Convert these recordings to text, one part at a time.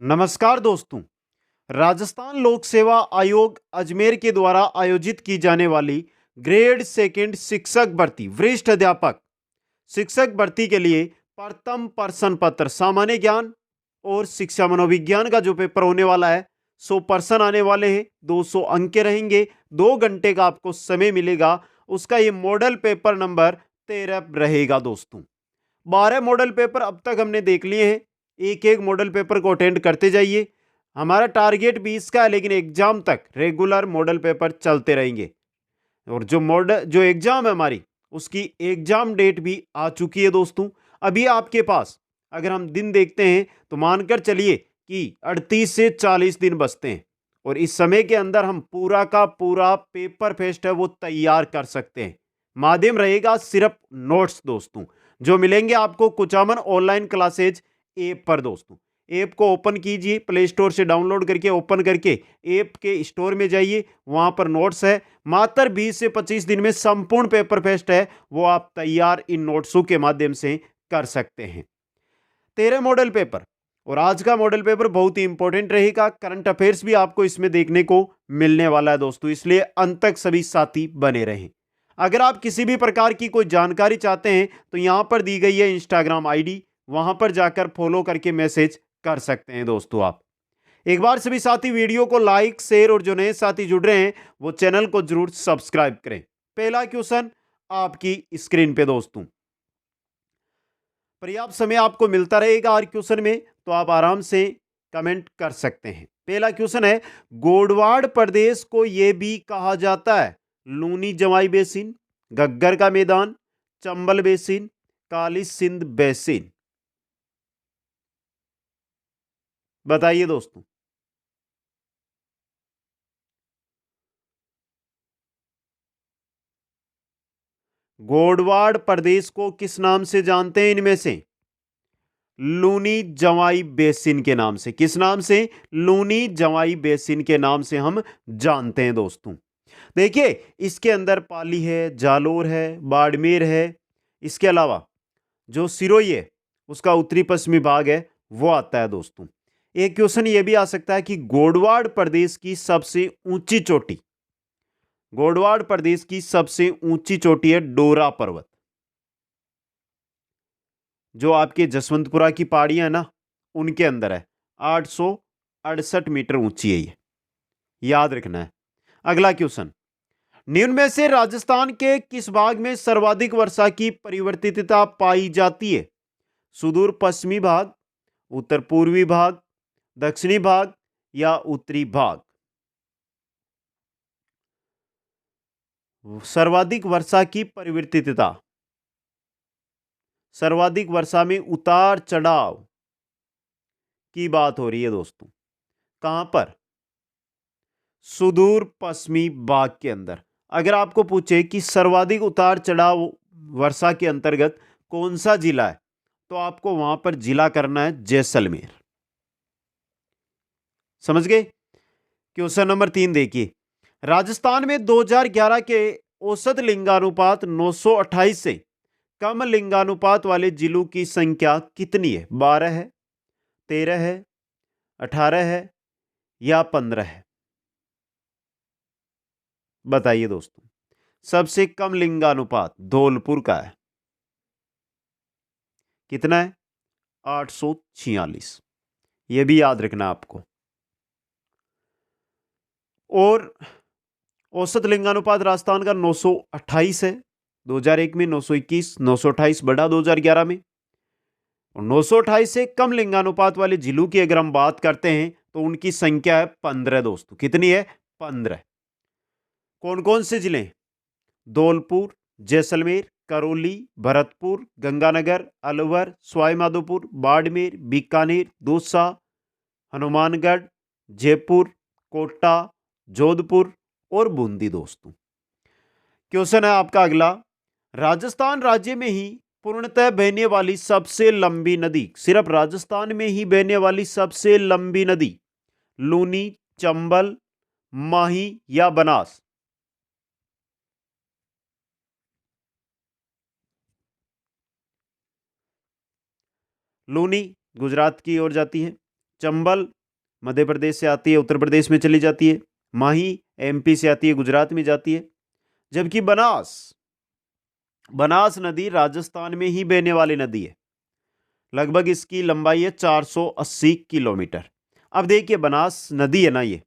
नमस्कार दोस्तों। राजस्थान लोक सेवा आयोग अजमेर के द्वारा आयोजित की जाने वाली ग्रेड सेकंड शिक्षक भर्ती वरिष्ठ अध्यापक शिक्षक भर्ती के लिए प्रथम प्रश्न पत्र सामान्य ज्ञान और शिक्षा मनोविज्ञान का जो पेपर होने वाला है 100% आने वाले हैं। 200 अंक के रहेंगे। 2 घंटे का आपको समय मिलेगा। उसका ये मॉडल पेपर नंबर 13 रहेगा दोस्तों। 12 मॉडल पेपर अब तक हमने देख लिए हैं। एक एक मॉडल पेपर को अटेंड करते जाइए। हमारा टारगेट 20 का है, लेकिन एग्जाम तक रेगुलर मॉडल पेपर चलते रहेंगे। और जो एग्जाम है हमारी, उसकी एग्जाम डेट भी आ चुकी है दोस्तों। अभी आपके पास अगर हम दिन देखते हैं तो मानकर चलिए कि 38 से 40 दिन बचते हैं, और इस समय के अंदर हम पूरा का पूरा पेपर फेस्ट है वो तैयार कर सकते हैं। माध्यम रहेगा सिर्फ नोट्स दोस्तों, जो मिलेंगे आपको कुचामन ऑनलाइन क्लासेज ऐप पर दोस्तों। ऐप को ओपन कीजिए, प्ले स्टोर से डाउनलोड करके ओपन करके ऐप के स्टोर में जाइए, वहां पर नोट्स है। मात्र 20 से 25 दिन में संपूर्ण पेपर फेस्ट है वो आप तैयार इन नोट्सों के माध्यम से कर सकते हैं। 13 मॉडल पेपर, और आज का मॉडल पेपर बहुत ही इंपॉर्टेंट रहेगा। करंट अफेयर्स भी आपको इसमें देखने को मिलने वाला है दोस्तों, इसलिए अंत तक सभी साथी बने रहें। अगर आप किसी भी प्रकार की कोई जानकारी चाहते हैं तो यहां पर दी गई है इंस्टाग्राम आईडी, वहां पर जाकर फॉलो करके मैसेज कर सकते हैं दोस्तों। आप एक बार सभी साथी वीडियो को लाइक शेयर, और जो नए साथी जुड़ रहे हैं वो चैनल को जरूर सब्सक्राइब करें। पहला क्वेश्चन आपकी स्क्रीन पे दोस्तों। पर्याप्त समय आपको मिलता रहेगा हर क्वेश्चन में, तो आप आराम से कमेंट कर सकते हैं। पहला क्वेश्चन है, गोडवाड़ प्रदेश को यह भी कहा जाता है लूनी जवाई बेसिन, घग्गर का मैदान, चंबल बेसिन, काली सिंध बेसिन। बताइए दोस्तों। गोडवाड़ प्रदेश को किस नाम से जानते हैं इनमें से? लूनी जवाई बेसिन के नाम से। किस नाम से? लूनी जवाई बेसिन के नाम से हम जानते हैं दोस्तों। देखिए, इसके अंदर पाली है, जालोर है, बाड़मेर है। इसके अलावा जो सिरोही है उसका उत्तरी पश्चिमी भाग है वो आता है दोस्तों। एक क्वेश्चन ये भी आ सकता है कि गोडवाड़ प्रदेश की सबसे ऊंची चोटी, गोडवाड़ प्रदेश की सबसे ऊंची चोटी है डोरा पर्वत। जो आपके जसवंतपुरा की पहाड़ियां है ना, उनके अंदर है। 868 मीटर ऊंची है ये, याद रखना है। अगला क्वेश्चन, निम्न में से राजस्थान के किस भाग में सर्वाधिक वर्षा की परिवर्तितता पाई जाती है? सुदूर पश्चिमी भाग, उत्तर पूर्वी भाग, दक्षिणी भाग या उत्तरी भाग? सर्वाधिक वर्षा की परिवर्तितता, सर्वाधिक वर्षा में उतार चढ़ाव की बात हो रही है दोस्तों। कहां पर? सुदूर पश्चिमी भाग के अंदर। अगर आपको पूछे कि सर्वाधिक उतार चढ़ाव वर्षा के अंतर्गत कौन सा जिला है, तो आपको वहां पर जिला करना है जैसलमेर। समझ गए? क्वेश्चन नंबर 3 देखिए, राजस्थान में 2011 के औसत लिंगानुपात 928 से कम लिंगानुपात वाले जिलों की संख्या कितनी है? 12 है, 13 है, 18 है या 15 है? बताइए दोस्तों। सबसे कम लिंगानुपात धौलपुर का है। कितना है? 846। यह भी याद रखना आपको। और औसत लिंगानुपात राजस्थान का 928 है। 2001 में 921, 928 बढ़ा 2011 में। और 928 से कम लिंगानुपात वाले जिलों की अगर हम बात करते हैं तो उनकी संख्या है 15 दोस्तों। कितनी है? 15। कौन कौन से जिले? धौलपुर, जैसलमेर, करौली, भरतपुर, गंगानगर, अलवर, सवाईमाधोपुर, बाड़मेर, बीकानेर, दौसा, हनुमानगढ़, जयपुर, कोटा, जोधपुर और बूंदी दोस्तों। क्वेश्चन है आपका अगला, राजस्थान राज्य में ही पूर्णतः बहने वाली सबसे लंबी नदी, सिर्फ राजस्थान में ही बहने वाली सबसे लंबी नदी लूनी, चंबल, माही या बनास? लूनी गुजरात की ओर जाती है, चंबल मध्य प्रदेश से आती है, उत्तर प्रदेश में चली जाती है। माही एमपी से आती है, गुजरात में जाती है। जबकि बनास, बनास नदी राजस्थान में ही बहने वाली नदी है। लगभग इसकी लंबाई है 480 किलोमीटर। अब देखिए बनास नदी है ना, ये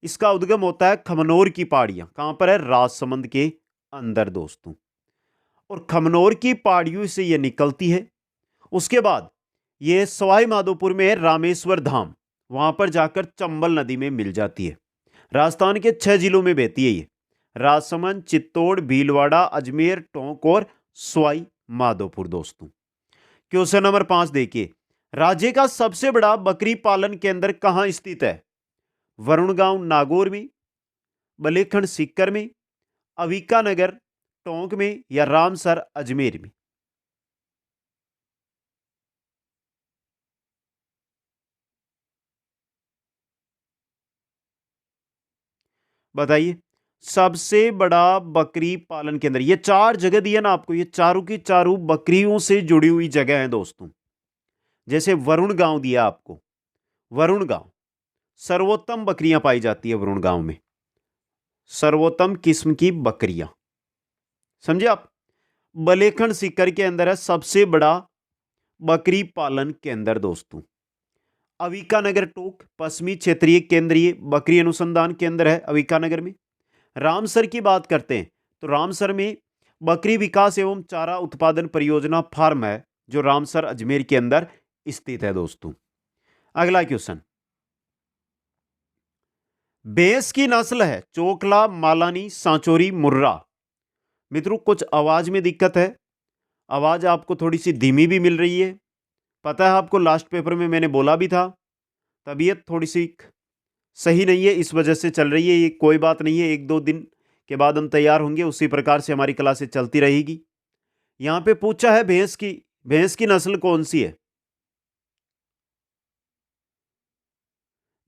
इसका उद्गम होता है खमनोर की पहाड़ियां। कहां पर है? राजसमंद के अंदर दोस्तों। और खमनोर की पहाड़ियों से ये निकलती है। उसके बाद ये सवाई माधोपुर में है रामेश्वर धाम, वहां पर जाकर चंबल नदी में मिल जाती है। राजस्थान के 6 जिलों में बहती है ये, राजसमंद, चित्तौड़, भीलवाड़ा, अजमेर, टोंक और सवाई माधोपुर दोस्तों। क्वेश्चन नंबर 5 देखिए, राज्य का सबसे बड़ा बकरी पालन केंद्र कहां स्थित है? वरुण गांव नागौर में, बलेखंड सीकर में, अविका नगर टोंक में या रामसर अजमेर में? बताइए। सबसे बड़ा बकरी पालन केंद्र, ये 4 जगह दिया ना आपको, ये चारों की चारों बकरियों से जुड़ी हुई जगह है दोस्तों। जैसे वरुण गांव दिया आपको, वरुण गांव सर्वोत्तम बकरियां पाई जाती है वरुण गांव में, सर्वोत्तम किस्म की बकरियां, समझे आप। बलेखंड सीकर के अंदर है सबसे बड़ा बकरी पालन केंद्र दोस्तों। अविका नगर टोक पश्चिमी क्षेत्रीय केंद्रीय बकरी अनुसंधान केंद्र है अविका नगर में। रामसर की बात करते हैं तो रामसर में बकरी विकास एवं चारा उत्पादन परियोजना फार्म है, जो रामसर अजमेर के अंदर स्थित है दोस्तों। अगला क्वेश्चन, भैंस की नस्ल है चोकला, मालानी, सांचोरी, मुर्रा। मित्रों कुछ आवाज में दिक्कत है, आवाज आपको थोड़ी सी धीमी भी मिल रही है। पता है आपको, लास्ट पेपर में मैंने बोला भी था तबीयत थोड़ी सी सही नहीं है, इस वजह से चल रही है ये। कोई बात नहीं है, 1-2 दिन के बाद हम तैयार होंगे, उसी प्रकार से हमारी क्लासें चलती रहेगी। यहां पे पूछा है भैंस की नस्ल कौन सी है।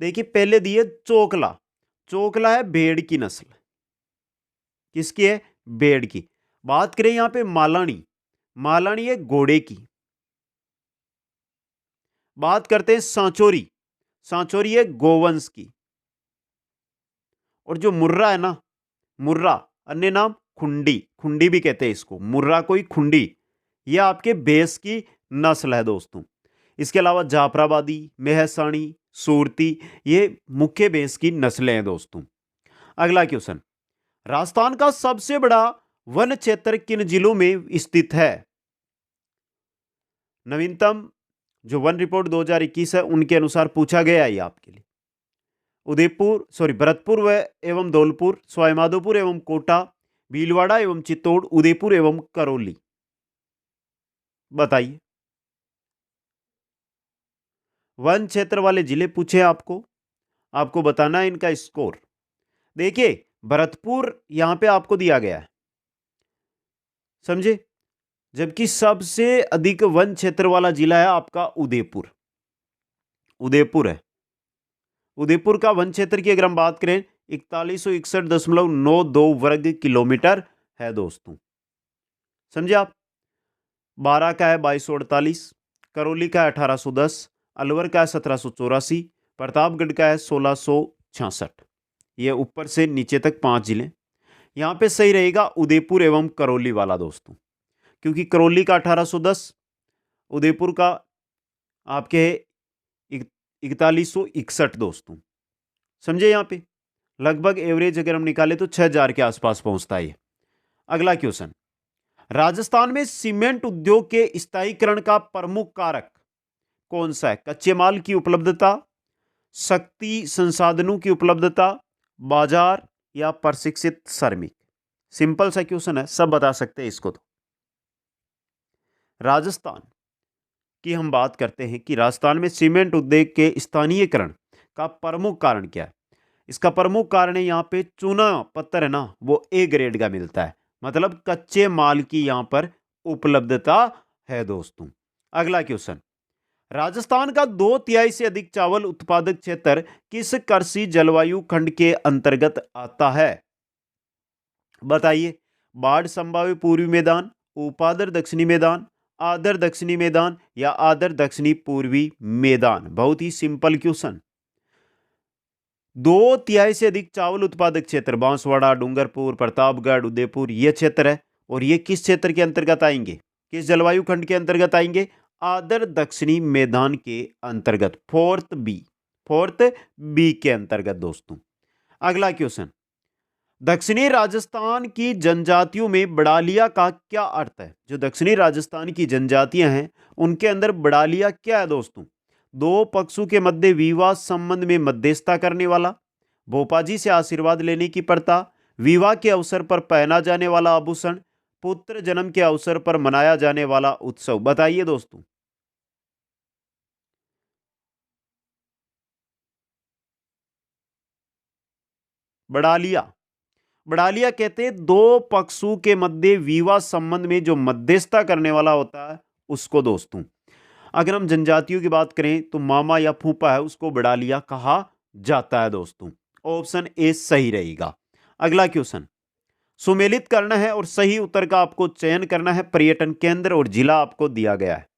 देखिए पहले दिए चोकला, चोकला है भेड़ की नस्ल। किसकी है? भेड़ की। बात करें यहां पे मालानी, मालानी है घोड़े की। बात करते हैं सांचोरी, सांचोरी है गोवंश की। और जो मुर्रा है ना, मुर्रा अन्य नाम खुंडी, खुंडी भी कहते हैं इसको, मुर्रा कोई खुंडी, यह आपके भैंस की नस्ल है दोस्तों। इसके अलावा जाफराबादी, मेहसानी, सूरती, ये मुख्य भैंस की नस्लें हैं दोस्तों। अगला क्वेश्चन, राजस्थान का सबसे बड़ा वन क्षेत्र किन जिलों में स्थित है? नवीनतम जो वन रिपोर्ट 2021 है उनके अनुसार पूछा गया है आपके लिए। भरतपुर व एवं धौलपुर, सवाईमाधोपुर एवं कोटा, भीलवाड़ा एवं चित्तौड़, उदयपुर एवं करौली। बताइए। वन क्षेत्र वाले जिले पूछे आपको, आपको बताना है इनका स्कोर। देखिए भरतपुर यहां पे आपको दिया गया है, समझे। जबकि सबसे अधिक वन क्षेत्र वाला जिला है आपका उदयपुर, उदयपुर है। उदयपुर का वन क्षेत्र की अगर हम बात करें 4161.92 वर्ग किलोमीटर है दोस्तों, समझे आप। बारा का है 2248, करौली का है 1810, अलवर का है 1784, प्रतापगढ़ का है 1666। ये ऊपर से नीचे तक 5 जिले। यहां पे सही रहेगा उदयपुर एवं करौली वाला दोस्तों, क्योंकि करौली का 1810, उदयपुर का आपके 4161 दोस्तों, समझे। यहां पे लगभग एवरेज अगर हम निकाले तो 6000 के आसपास पहुंचता है। अगला क्वेश्चन, राजस्थान में सीमेंट उद्योग के स्थायीकरण का प्रमुख कारक कौन सा है? कच्चे माल की उपलब्धता, शक्ति संसाधनों की उपलब्धता, बाजार या प्रशिक्षित श्रमिक? सिंपल सा क्वेश्चन है, सब बता सकते हैं इसको। तो राजस्थान की हम बात करते हैं कि राजस्थान में सीमेंट उद्योग के स्थानीयकरण का प्रमुख कारण क्या है? इसका प्रमुख कारण है यहां पे चूना पत्थर है ना, वो ए ग्रेड का मिलता है, मतलब कच्चे माल की यहां पर उपलब्धता है दोस्तों। अगला क्वेश्चन, राजस्थान का 2/3 से अधिक चावल उत्पादक क्षेत्र किस कृषि जलवायु खंड के अंतर्गत आता है? बताइए। बाढ़ संभाव्य पूर्वी मैदान, ऊपादर दक्षिणी मैदान, आदर दक्षिणी मैदान या आदर दक्षिणी पूर्वी मैदान? बहुत ही सिंपल क्वेश्चन। 2/3 से अधिक चावल उत्पादक क्षेत्र बांसवाड़ा, डूंगरपुर, प्रतापगढ़, उदयपुर ये क्षेत्र है। और ये किस क्षेत्र के अंतर्गत आएंगे? किस जलवायु खंड के अंतर्गत आएंगे? आदर दक्षिणी मैदान के अंतर्गत, फोर्थ बी के अंतर्गत दोस्तों। अगला क्वेश्चन, दक्षिणी राजस्थान की जनजातियों में बड़ालिया का क्या अर्थ है? जो दक्षिणी राजस्थान की जनजातियां हैं उनके अंदर बड़ालिया क्या है दोस्तों? दो पक्षों के मध्य विवाह संबंध में मध्यस्थता करने वाला, भोपाजी से आशीर्वाद लेने की प्रथा, विवाह के अवसर पर पहना जाने वाला आभूषण, पुत्र जन्म के अवसर पर मनाया जाने वाला उत्सव। बताइए दोस्तों। बड़ालिया कहते हैं दो पक्षों के मध्य विवाह संबंध में जो मध्यस्थता करने वाला होता है उसको दोस्तों। अगर हम जनजातियों की बात करें तो मामा या फूफा है उसको बड़ालिया कहा जाता है दोस्तों। ऑप्शन ए सही रहेगा। अगला क्वेश्चन, सुमेलित करना है और सही उत्तर का आपको चयन करना है। पर्यटन केंद्र और जिला आपको दिया गया है।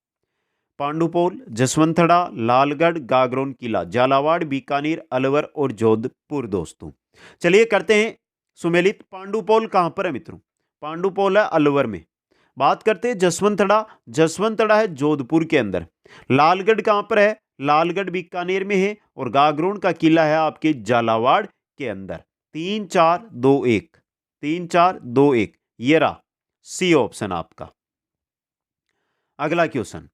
पांडुपोल, जसवंतड़ा, लालगढ़, गागरोन किला, झालावाड़, बीकानेर, अलवर और जोधपुर दोस्तों। चलिए करते हैं सुमेलित। पांडुपोल कहां पर है मित्रों? पांडुपोल है अलवर में। बात करते हैं जसवंतड़ा है जोधपुर के अंदर। लालगढ़ कहां पर है? लालगढ़ बीकानेर में है। और गागरोन का किला है आपके झालावाड़ के अंदर। 3-4-2-1 ये रहा सी ऑप्शन आपका। अगला क्वेश्चन,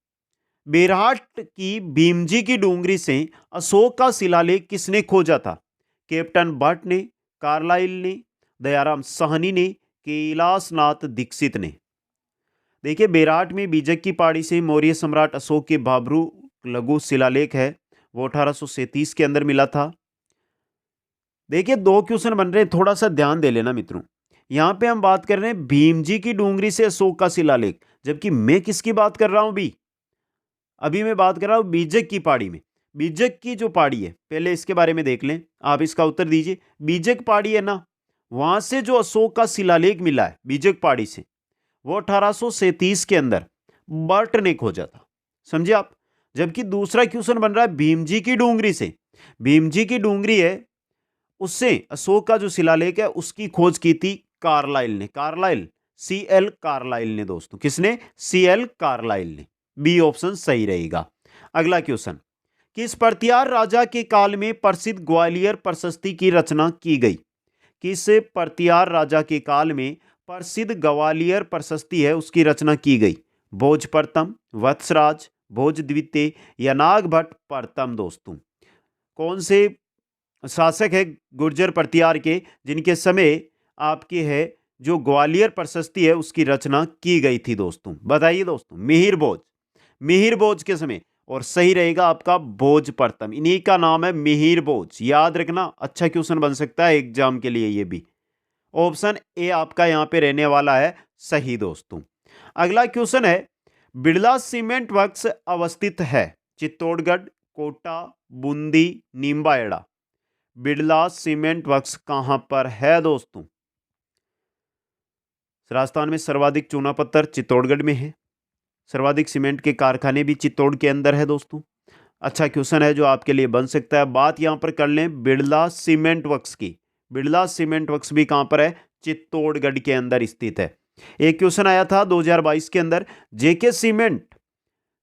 बेरहाट की भीमजी की डूंगरी से अशोक का शिलालेख किसने खोजा था? कैप्टन भट्ट ने, कार्लाइल ने, दयाराम साहनी ने, कैलाशनाथ दीक्षित ने। देखिए बेरहाट में बीजक की पहाड़ी से मौर्य सम्राट अशोक के भाब्रू लघु शिलालेख है, वो 1837 के अंदर मिला था। देखिए दो क्वेश्चन बन रहे हैं, थोड़ा सा ध्यान दे लेना मित्रों। यहां पे हम बात कर रहे हैं भीमजी की डूंगरी से अशोक का शिलालेख, जबकि मैं किसकी बात कर रहा हूं? अभी मैं बात कर रहा हूं बीजक की पहाड़ी में। बीजक की जो पहाड़ी है पहले इसके बारे में देख लें, आप इसका उत्तर दीजिए। बीजक पहाड़ी है ना, वहां से जो अशोक का शिलालेख मिला है बीजक पहाड़ी से, वो 1837 के अंदर बर्ट ने खोजा था। समझे आप? जबकि दूसरा क्वेश्चन बन रहा है भीमजी की डूंगरी से। भीमजी की डूंगरी है, उससे अशोक का जो शिलालेख है उसकी खोज की थी कार्लाइल, CL कार्लाइल ने दोस्तों। किसने? CL कार्लाइल ने। बी ऑप्शन सही रहेगा। अगला क्वेश्चन, किस परतियार राजा के काल में प्रसिद्ध ग्वालियर प्रशस्ति की रचना की गई? किस परतियार राजा के काल में प्रसिद्ध ग्वालियर प्रशस्ति है उसकी रचना की गई? भोज प्रथम, वत्सराज, भोज द्वितीय या नागभट्ट प्रथम दोस्तों। कौन से शासक है गुर्जर परतियार के जिनके समय आपके है जो ग्वालियर प्रशस्ति है उसकी रचना की गई थी दोस्तों? बताइए दोस्तों। मिहिर भोज के समय। और सही रहेगा आपका भोज प्रथम। इन्हीं का नाम है मिहिर भोज, याद रखना। अच्छा क्वेश्चन बन सकता है एग्जाम के लिए ये भी। ऑप्शन ए आपका यहां पे रहने वाला है सही दोस्तों। अगला क्वेश्चन है, बिड़ला सीमेंट वर्क्स अवस्थित है चित्तौड़गढ़, कोटा, बूंदी, नीमबाहेड़ा। बिड़ला सीमेंट वर्क्स कहां पर है दोस्तों? राजस्थान में सर्वाधिक चूना पत्थर चित्तौड़गढ़ में है। सर्वाधिक सीमेंट के कारखाने भी चित्तौड़ के अंदर है दोस्तों। अच्छा क्वेश्चन है जो आपके लिए बन सकता है। बात यहां पर कर लें बिड़ला सीमेंट वर्क्स की। बिड़ला सीमेंट वर्क्स भी कहां पर है? चित्तौड़गढ़ के अंदर स्थित है। एक क्वेश्चन आया था 2022 के अंदर, जेके सीमेंट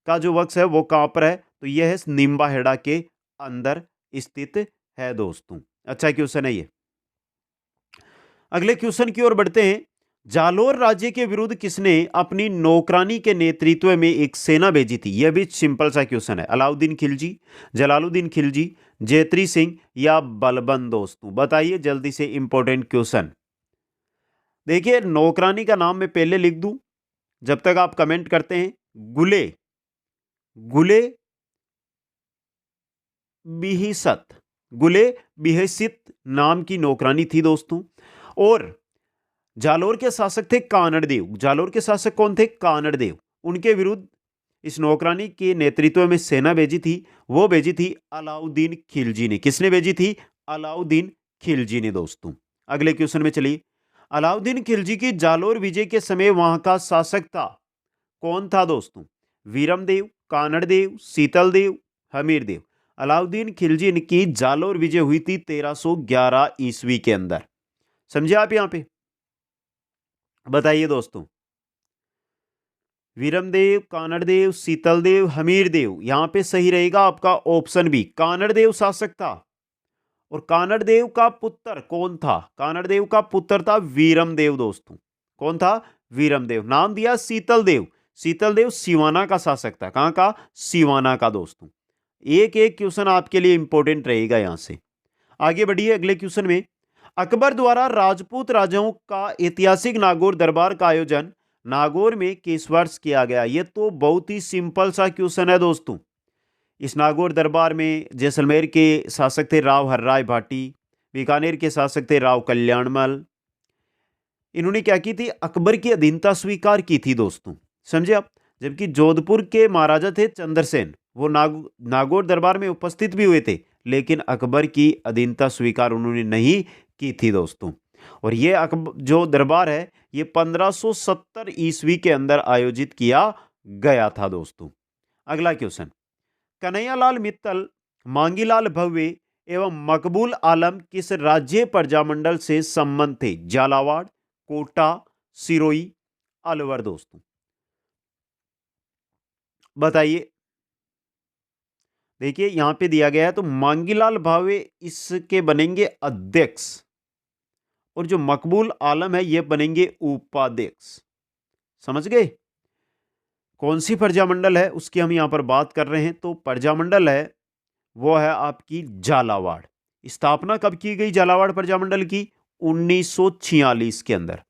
का जो वर्क्स है वो कहां पर है? तो यह है निम्बाहेड़ा के अंदर स्थित है दोस्तों। अच्छा क्वेश्चन है ये। अगले क्वेश्चन की ओर बढ़ते हैं। जालोर राज्य के विरुद्ध किसने अपनी नौकरानी के नेतृत्व में एक सेना भेजी थी? यह भी सिंपल सा क्वेश्चन है। अलाउद्दीन खिलजी, जलालुद्दीन खिलजी, जैत्री सिंह या बलबन दोस्तों? बताइए जल्दी से, इंपॉर्टेंट क्वेश्चन। देखिए नौकरानी का नाम मैं पहले लिख दूं जब तक आप कमेंट करते हैं। गुले बिहसित नाम की नौकरानी थी दोस्तों। और जालोर के शासक थे कानड़देव। जालोर के शासक कौन थे? कानड़देव। उनके विरुद्ध इस नौकरानी के नेतृत्व में सेना भेजी थी, वो भेजी थी अलाउद्दीन खिलजी ने। किसने भेजी थी? अलाउद्दीन खिलजी ने दोस्तों। अगले क्वेश्चन में चलिए। अलाउद्दीन खिलजी की जालोर विजय के समय वहां का शासक था कौन था दोस्तों? वीरमदेव, कानड़देव, शीतलदेव, हमीरदेव। अलाउद्दीन खिलजी की जालोर विजय हुई थी 1311 ईस्वी के अंदर। समझे आप यहां पे? बताइए दोस्तों। वीरमदेव, कानड़देव, शीतलदेव, हमीरदेव। यहां पे सही रहेगा आपका ऑप्शन बी, कानड़देव शासक था। और कानड़देव का पुत्र कौन था? कानड़देव का पुत्र था वीरमदेव दोस्तों। कौन था? वीरमदेव। नाम दिया शीतलदेव। शीतलदेव सिवाना का शासक था। कहां का? सिवाना का दोस्तों। एक एक क्वेश्चन आपके लिए इंपॉर्टेंट रहेगा यहां से। आगे बढ़िए अगले क्वेश्चन में। अकबर द्वारा राजपूत राजाओं का ऐतिहासिक नागौर दरबार का आयोजन नागौर में किस वर्ष किया गया? यह तो बहुत ही सिंपल सा क्वेश्चन है दोस्तों। इस नागौर दरबार में जैसलमेर के शासक थे राव हर्राय भाटी, बीकानेर के शासक थे राव कल्याणमल। इन्होंने क्या की थी? अकबर की अधीनता स्वीकार की थी दोस्तों। समझे आप? जबकि जोधपुर के महाराजा थे चंद्रसेन, वो नागौर दरबार में उपस्थित भी हुए थे, लेकिन अकबर की अधीनता स्वीकार उन्होंने नहीं की थी दोस्तों। और ये अकबर जो दरबार है ये 1570 ईस्वी के अंदर आयोजित किया गया था दोस्तों। अगला क्वेश्चन। कन्हैयालाल मित्तल, मांगीलाल भव्य एवं मकबूल आलम किस राज्य प्रजामंडल से संबंध थे? झालावाड़, कोटा, सिरोही, अलवर दोस्तों। बताइए। देखिए यहां पे दिया गया है तो मांगीलाल भावे इसके बनेंगे अध्यक्ष, और जो मकबूल आलम है ये बनेंगे उपाध्यक्ष। समझ गए? कौन सी प्रजामंडल है उसकी हम यहां पर बात कर रहे हैं, तो प्रजामंडल है वो है आपकी झालावाड़। स्थापना कब की गई झालावाड़ प्रजामंडल की? 1946 के अंदर।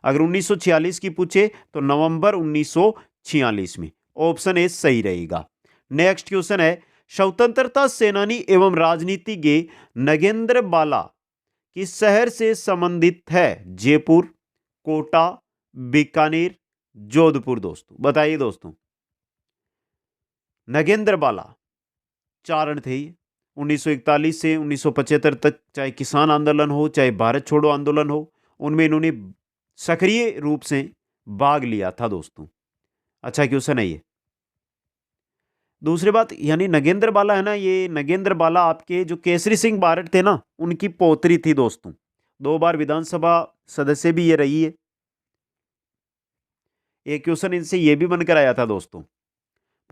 अगर 1946 की पूछे तो नवंबर 1946 में। ऑप्शन ए सही रहेगा। नेक्स्ट क्वेश्चन है। स्वतंत्रता सेनानी एवं राजनीतिज्ञ नगेंद्र बाला किस शहर से संबंधित है? जयपुर, कोटा, बीकानेर, जोधपुर दोस्तों। बताइए दोस्तों। नगेंद्र बाला चारण थे 1941 से 1975 तक, चाहे किसान आंदोलन हो चाहे भारत छोड़ो आंदोलन हो, उनमें इन्होंने सक्रिय रूप से भाग लिया था दोस्तों। अच्छा क्वेश्चन है ये। दूसरी बात, यानी नगेंद्र बाला है ना, ये नगेंद्र बाला आपके जो केसरी सिंह बारट थे ना उनकी पौत्री थी दोस्तों। 2 बार विधानसभा सदस्य भी ये रही है। एक क्वेश्चन इनसे ये भी बनकर आया था दोस्तों।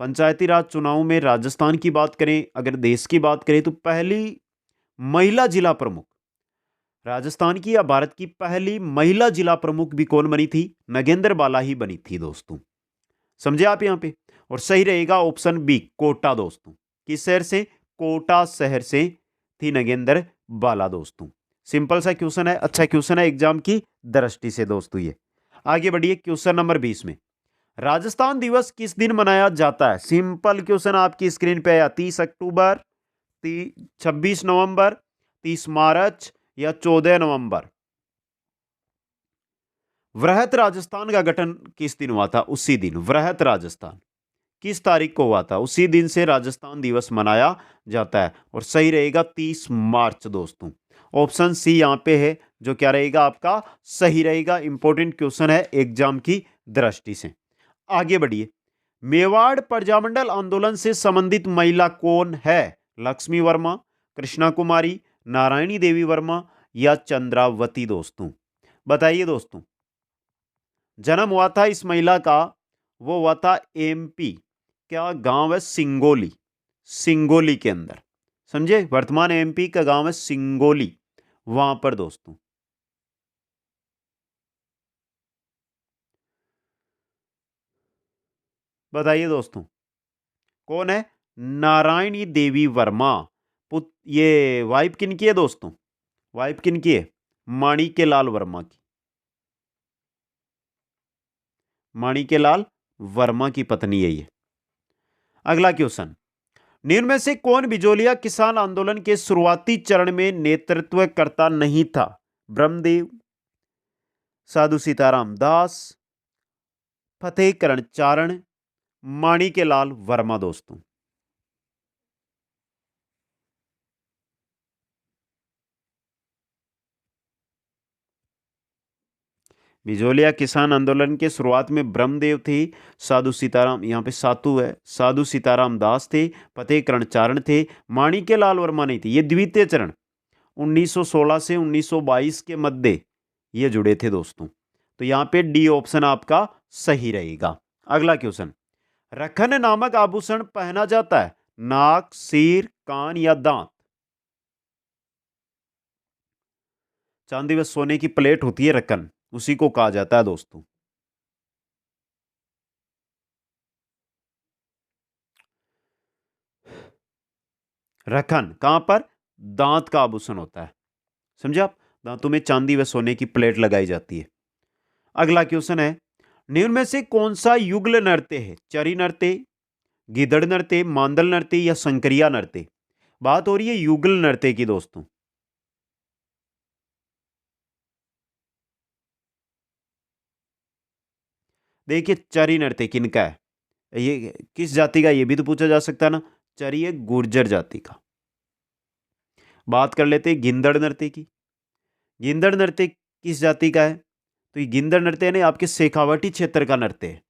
पंचायती राज चुनाव में राजस्थान की बात करें, अगर देश की बात करें, तो पहली महिला जिला प्रमुख राजस्थान की या भारत की पहली महिला जिला प्रमुख भी कौन बनी थी? नगेंद्र बाला ही बनी थी दोस्तों। समझे आप यहां पे? और सही रहेगा ऑप्शन बी, कोटा दोस्तों। किस शहर से? कोटा शहर से थी नगेंद्र बाला दोस्तों। सिंपल सा क्वेश्चन है, अच्छा क्वेश्चन है एग्जाम की दृष्टि से दोस्तों ये। आगे बढ़िए क्वेश्चन नंबर 20 में। राजस्थान दिवस किस दिन मनाया जाता है? सिंपल क्वेश्चन आपकी स्क्रीन पे आया। 30 अक्टूबर, 26 नवंबर, 30 मार्च या 14 नवंबर। वृहत राजस्थान का गठन किस दिन हुआ था? उसी दिन। वृहत राजस्थान किस तारीख को हुआ था? उसी दिन से राजस्थान दिवस मनाया जाता है। और सही रहेगा 30 मार्च दोस्तों। ऑप्शन सी यहां पे है जो क्या रहेगा आपका सही रहेगा। इंपॉर्टेंट क्वेश्चन है एग्जाम की दृष्टि से। आगे बढ़िए। मेवाड़ प्रजामंडल आंदोलन से संबंधित महिला कौन है? लक्ष्मी वर्मा, कृष्णा कुमारी, नारायणी देवी वर्मा या चंद्रावती दोस्तों। बताइए दोस्तों। जन्म हुआ था इस महिला का, वो हुआ था एमपी, क्या गांव है? सिंगोली। सिंगोली के अंदर। समझे? वर्तमान एमपी का गांव है सिंगोली, वहां पर दोस्तों। बताइए दोस्तों। कौन है? नारायणी देवी वर्मा। ये वाइफ किन की है दोस्तों? वाइफ किन की है? माणिक्यलाल वर्मा की। माणिक्यलाल वर्मा की पत्नी है ये। अगला क्वेश्चन। निम्न में से कौन बिजोलिया किसान आंदोलन के शुरुआती चरण में नेतृत्व करता नहीं था? ब्रह्मदेव, साधु सीताराम दास, फतेहकरण चारण, माणिक्यलाल वर्मा दोस्तों। बिजोलिया किसान आंदोलन के शुरुआत में ब्रह्मदेव थे, साधु सीताराम, यहाँ पे सातु है, साधु सीताराम दास थे, फतेहकरण चारण थे, माणिक्यलाल वर्मा नहीं थे। ये द्वितीय चरण 1916 से 1922 के मध्य ये जुड़े थे दोस्तों। तो यहाँ पे डी ऑप्शन आपका सही रहेगा। अगला क्वेश्चन, रखन नामक आभूषण पहना जाता है नाक, सिर, कान या दांत? चांदी व सोने की प्लेट होती है रखन, उसी को कहा जाता है दोस्तों। रखन कहां पर? दांत का आभूषण होता है, समझे आप? दांतों में चांदी व सोने की प्लेट लगाई जाती है। अगला क्वेश्चन है, निम्न में से कौन सा युगल नृत्य है? चरी नृत्य, गिदड़ नृत्य, मांदल नृत्य या संकरिया नृत्य? बात हो रही है युगल नृत्य की दोस्तों। देखिए चरी नृत्य किनका है, ये किस जाति का, ये भी तो पूछा जा सकता है ना। चरी है गुर्जर जाति का। बात कर लेते हैं गिंदड़ नृत्य की। गिंदड़ नृत्य किस जाति का है? तो ये गिंदड़ नृत्य है ना, आपके शेखावाटी क्षेत्र का नृत्य है,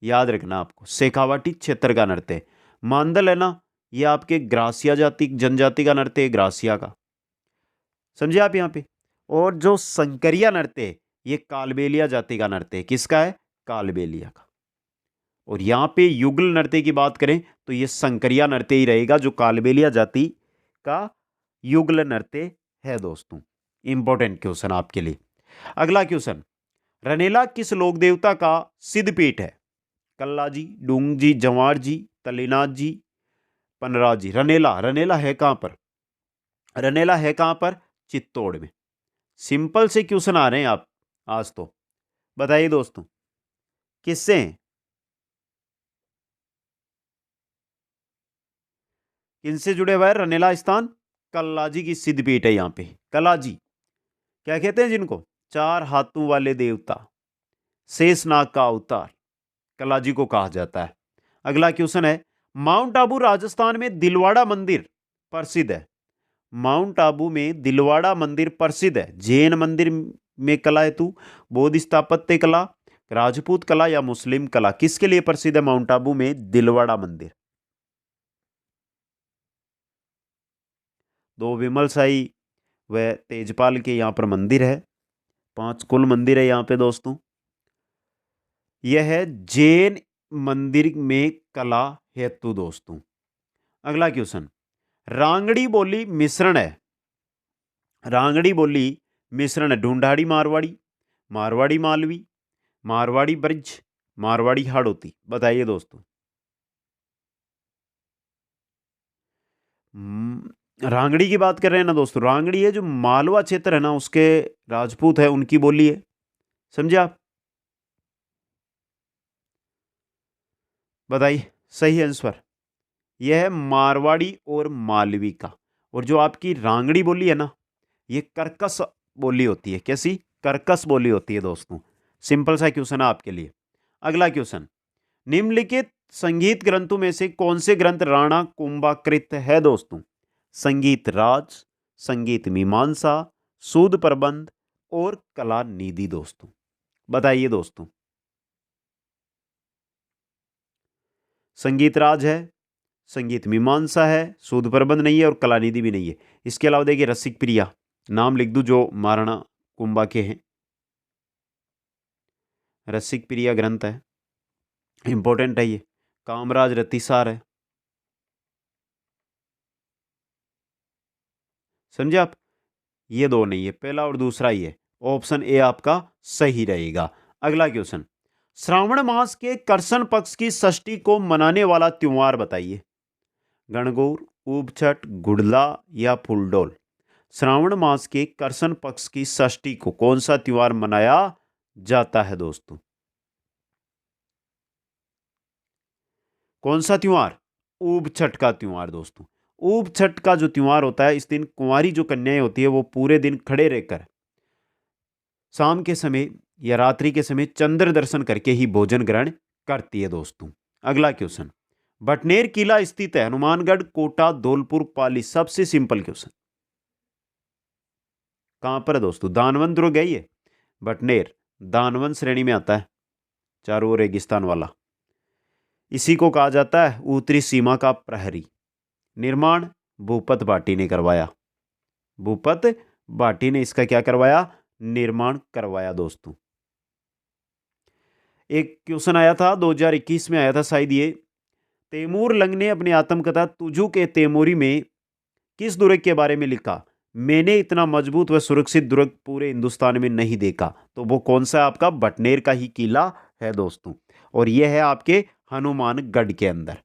याद रखना आपको, शेखावाटी क्षेत्र का नृत्य है। मांदल है ना, ये आपके ग्रासिया जाति जनजाति का नृत्य है, ग्रासिया का, समझे आप यहाँ पे। और जो संकरिया नृत्य है, ये कालबेलिया जाति का नृत्य है। किसका है? कालबेलिया का। और यहाँ पे युगल नृत्य की बात करें तो ये संकरिया नृत्य ही रहेगा, जो कालबेलिया जाति का युगल नृत्य है दोस्तों। इंपॉर्टेंट क्वेश्चन आपके लिए। अगला क्वेश्चन, रनेला किस लोक देवता का सिद्ध पीठ है? कल्ला जी, डूंग जी, जवार जी, तलेनाथ जी, पनराज जी। रनेला, रनेला है कहां पर? रनेला है कहां पर? चित्तौड़ में। सिंपल से क्वेश्चन आ रहे हैं आप आज तो, बताइए दोस्तों किससे हैं? किनसे जुड़े हुआ है रनेला स्थान? कल्लाजी की सिद्धपीठ है यहाँ पे। कल्लाजी क्या कहते हैं जिनको? चार हाथों वाले देवता, शेषनाग का अवतार, कल्लाजी को कहा जाता है। अगला क्वेश्चन है, माउंट आबू राजस्थान में दिलवाड़ा मंदिर प्रसिद्ध है। माउंट आबू में दिलवाड़ा मंदिर प्रसिद्ध है। जैन मंदिर में कला हेतु, बौद्ध स्थापत्य कला, राजपूत कला या मुस्लिम कला? किसके लिए प्रसिद्ध है माउंट आबू में दिलवाड़ा मंदिर? दो विमल साई व तेजपाल के यहाँ पर मंदिर है, 5 कुल मंदिर है यहाँ पे दोस्तों। यह है जैन मंदिर में कला हेतु दोस्तों। अगला क्वेश्चन, रांगड़ी बोली मिश्रण है। रांगड़ी बोली मिश्रण है ढूंढाड़ी मारवाड़ी, मारवाड़ी मालवी, मारवाड़ी ब्रज, मारवाड़ी हाड़ौती? बताइए दोस्तों। रांगड़ी की बात कर रहे हैं ना दोस्तों। रांगड़ी है जो मालवा क्षेत्र है ना, उसके राजपूत है, उनकी बोली है, समझे आप? बताइए सही आंसर। यह है मारवाड़ी और मालवी का। और जो आपकी रांगड़ी बोली है ना, ये कर्कश बोली होती है। कैसी? कर्कश बोली होती है दोस्तों। सिंपल सा क्वेश्चन है आपके लिए। अगला क्वेश्चन, निम्नलिखित संगीत ग्रंथों में से कौन से ग्रंथ राणा कुंभाकृत है दोस्तों? संगीत राज, संगीत मीमांसा, सूद प्रबंध और कला निधि दोस्तों? बताइए दोस्तों। संगीत राज है, संगीत मीमांसा है, सूद प्रबंध नहीं है और कलानिधि भी नहीं है। इसके अलावा देखिए रसिक प्रिया, नाम लिख दूं जो महाराणा कुंभा के हैं। रसिक प्रिया ग्रंथ है, इंपॉर्टेंट है ये। कामराज रतिसार है, समझे आप? ये दो नहीं है, पहला और दूसरा ही है। ऑप्शन ए आपका सही रहेगा। अगला क्वेश्चन, श्रावण मास के करसन पक्ष की षष्ठी को मनाने वाला त्योहार बताइए। गणगौर, ऊबछठ, गुड़ला या फूलडोल? श्रावण मास के करसन पक्ष की षष्ठी को कौन सा त्योहार मनाया जाता है दोस्तों? कौन सा त्योहार? ऊबछठ का त्योहार दोस्तों। ऊबछठ का जो त्योहार होता है, इस दिन कुंवारी जो कन्याएं होती है वो पूरे दिन खड़े रहकर शाम के समय या रात्रि के समय चंद्र दर्शन करके ही भोजन ग्रहण करती है दोस्तों। अगला क्वेश्चन, बटनेर किला स्थित है हनुमानगढ़, कोटा, धौलपुर, पाली? सबसे सिंपल क्वेश्चन, कहां पर है दोस्तों? दानवन दुर्ग है ये, बटनेर दानवन श्रेणी में आता है, चारों ओर रेगिस्तान वाला। इसी को कहा जाता है उत्तरी सीमा का प्रहरी। निर्माण भूपत भाटी ने करवाया। भूपत भाटी ने इसका क्या करवाया? निर्माण करवाया दोस्तों। एक क्वेश्चन आया था 2021 में, आया था शायद ये। तैमूर लंग ने अपनी आत्मकथा तुझू के तैमूरी में किस दुर्ग के बारे में लिखा? मैंने इतना मजबूत व सुरक्षित दुर्ग पूरे हिंदुस्तान में नहीं देखा। तो वो कौन सा है आपका? बटनेर का ही किला है दोस्तों, और यह है आपके हनुमानगढ़ के अंदर।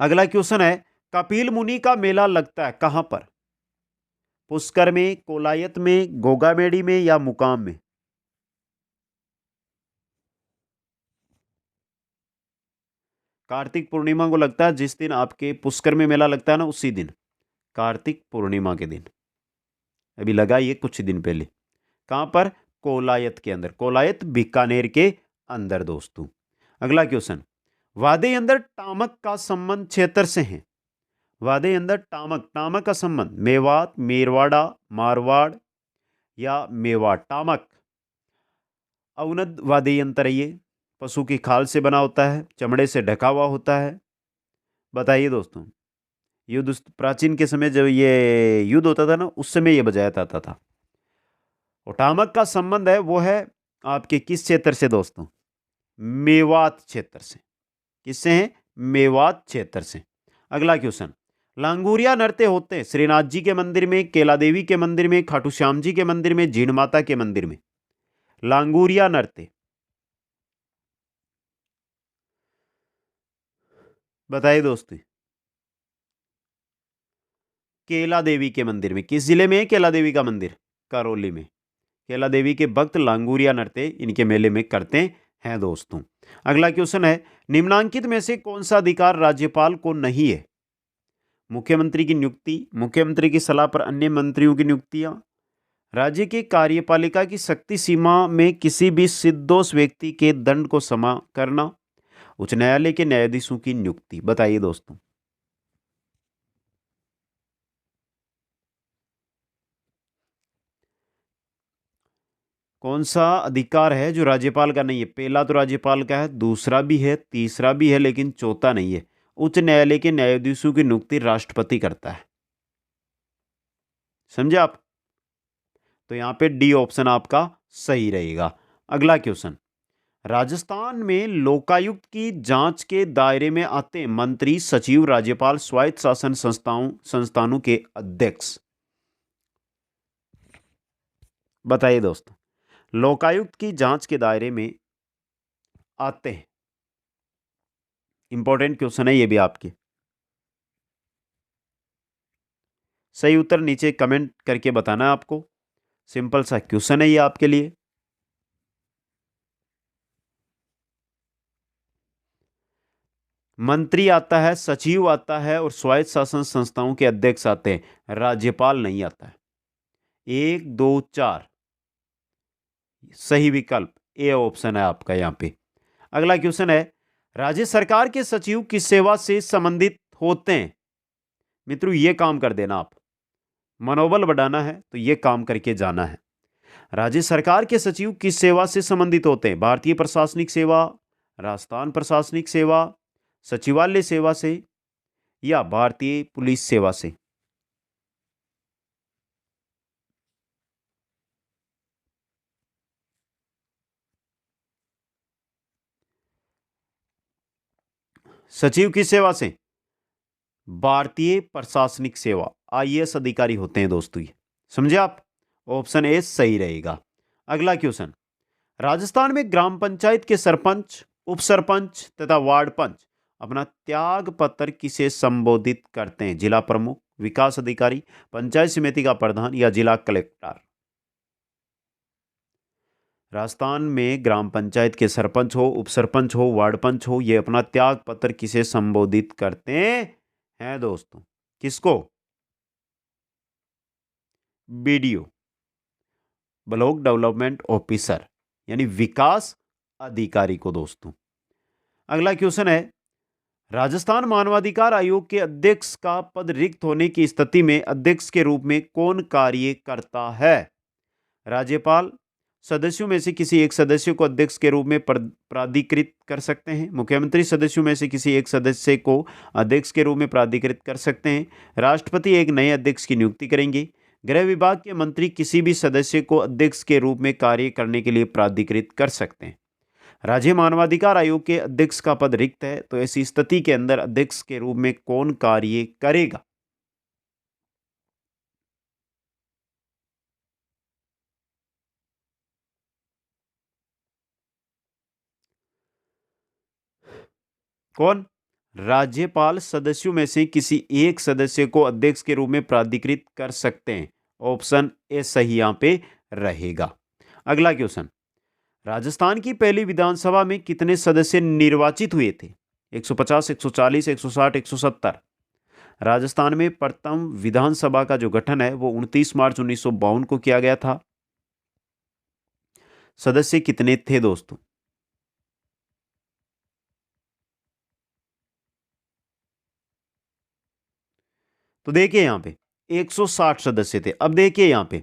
अगला क्वेश्चन है, कपिल मुनि का मेला लगता है कहां पर? पुष्कर में, कोलायत में, गोगामेड़ी में या मुकाम में? कार्तिक पूर्णिमा को लगता है। जिस दिन आपके पुष्कर में मेला लगता है ना, उसी दिन, कार्तिक पूर्णिमा के दिन। अभी लगा ये कुछ दिन पहले। कहां पर? कोलायत के अंदर। कोलायत बीकानेर के अंदर दोस्तों। अगला क्वेश्चन, वादे अंदर टामक का संबंध क्षेत्र से है। वादे अंदर टामक, टामक का संबंध मेवात, मेरवाड़ा, मारवाड़ या मेवाड़। टामक अवनद वादे अंतर है ये। पशु की खाल से बना होता है, चमड़े से ढका हुआ होता है। बताइए दोस्तों, युद्ध प्राचीन के समय जब ये युद्ध होता था ना, उस समय ये बजाया जाता था। और टामक का संबंध है वो है आपके किस क्षेत्र से दोस्तों? मेवात क्षेत्र से। किससे है? मेवात क्षेत्र से। अगला क्वेश्चन, लांगुरिया नृत्य होते हैं श्रीनाथ जी के मंदिर में, केला देवी के मंदिर में, खाटू श्याम जी के मंदिर में, जीण माता के मंदिर में? लांगुरिया नृत्य बताइए दोस्तों। केला देवी के मंदिर में। किस जिले में है केला देवी का मंदिर? करौली में। केला देवी के भक्त लांगुरिया नृत्य इनके मेले में करते हैं दोस्तों। अगला क्वेश्चन है, निम्नांकित में से कौन सा अधिकार राज्यपाल को नहीं है? मुख्यमंत्री की नियुक्ति, मुख्यमंत्री की सलाह पर अन्य मंत्रियों की नियुक्तियां, राज्य की कार्यपालिका की शक्ति सीमा में किसी भी निर्दोष व्यक्ति के दंड को क्षमा करना, उच्च न्यायालय के न्यायाधीशों की नियुक्ति। बताइए दोस्तों। कौन सा अधिकार है जो राज्यपाल का नहीं है? पहला तो राज्यपाल का है, दूसरा भी है, तीसरा भी है, लेकिन चौथा नहीं है। उच्च न्यायालय के न्यायाधीशों की नियुक्ति राष्ट्रपति करता है। समझे आप? तो यहां पे डी ऑप्शन आपका सही रहेगा। अगला क्वेश्चन, राजस्थान में लोकायुक्त की जांच के दायरे में आते हैं मंत्री, सचिव, राज्यपाल, स्वायत्त शासन संस्थानों के अध्यक्ष। बताइए दोस्तों, लोकायुक्त की जांच के दायरे में आते हैं। इंपॉर्टेंट क्वेश्चन है ये भी आपके। सही उत्तर नीचे कमेंट करके बताना है आपको। सिंपल सा क्वेश्चन है ये आपके लिए। मंत्री आता है, सचिव आता है और स्वायत्त शासन संस्थाओं के अध्यक्ष आते हैं, राज्यपाल नहीं आता है। 1 2 4 सही विकल्प ए ऑप्शन है आपका यहां पे। अगला क्वेश्चन है, राज्य सरकार के सचिव किस सेवा से संबंधित होते हैं? मित्रों ये काम कर देना आप, मनोबल बढ़ाना है तो ये काम करके जाना है। राज्य सरकार के सचिव किस सेवा से संबंधित होते हैं? भारतीय प्रशासनिक सेवा, राजस्थान प्रशासनिक सेवा, सचिवालय सेवा से या भारतीय पुलिस सेवा से? सचिव की सेवा से? भारतीय प्रशासनिक सेवा, आईएएस अधिकारी होते हैं दोस्तों ये। समझे आप? ऑप्शन ए सही रहेगा। अगला क्वेश्चन, राजस्थान में ग्राम पंचायत के सरपंच, उप सरपंच तथा वार्ड पंच अपना त्याग पत्र किसे संबोधित करते हैं? जिला प्रमुख, विकास अधिकारी, पंचायत समिति का प्रधान या जिला कलेक्टर? राजस्थान में ग्राम पंचायत के सरपंच हो, उप सरपंच हो, वार्ड पंच हो, ये अपना त्याग पत्र किसे संबोधित करते हैं दोस्तों? किसको? बीडीओ, ब्लॉक डेवलपमेंट ऑफिसर, यानी विकास अधिकारी को दोस्तों। अगला क्वेश्चन है, राजस्थान मानवाधिकार आयोग के अध्यक्ष का पद रिक्त होने की स्थिति में अध्यक्ष के रूप में कौन कार्य करता है? राज्यपाल, सदस्यों में से किसी एक सदस्य को अध्यक्ष के रूप में प्राधिकृत कर सकते हैं। मुख्यमंत्री सदस्यों में से किसी एक सदस्य को अध्यक्ष के रूप में प्राधिकृत कर सकते हैं। राष्ट्रपति एक नए अध्यक्ष की नियुक्ति करेंगे। गृह विभाग के मंत्री किसी भी सदस्य को अध्यक्ष के रूप में कार्य करने के लिए प्राधिकृत कर सकते हैं। राज्य मानवाधिकार आयोग के अध्यक्ष का पद रिक्त है, तो ऐसी स्थिति के अंदर अध्यक्ष के रूप में कौन कार्य करेगा? कौन? राज्यपाल सदस्यों में से किसी एक सदस्य को अध्यक्ष के रूप में प्राधिकृत कर सकते हैं। ऑप्शन ए सही यहां पे रहेगा। अगला क्वेश्चन, राजस्थान की पहली विधानसभा में कितने सदस्य निर्वाचित हुए थे? 150, 140, 160, 170। राजस्थान में प्रथम विधानसभा का जो गठन है वो 29 मार्च 1952 को किया गया था। सदस्य कितने थे दोस्तों? तो देखिए यहां पे 160 सदस्य थे। अब देखिए यहां पे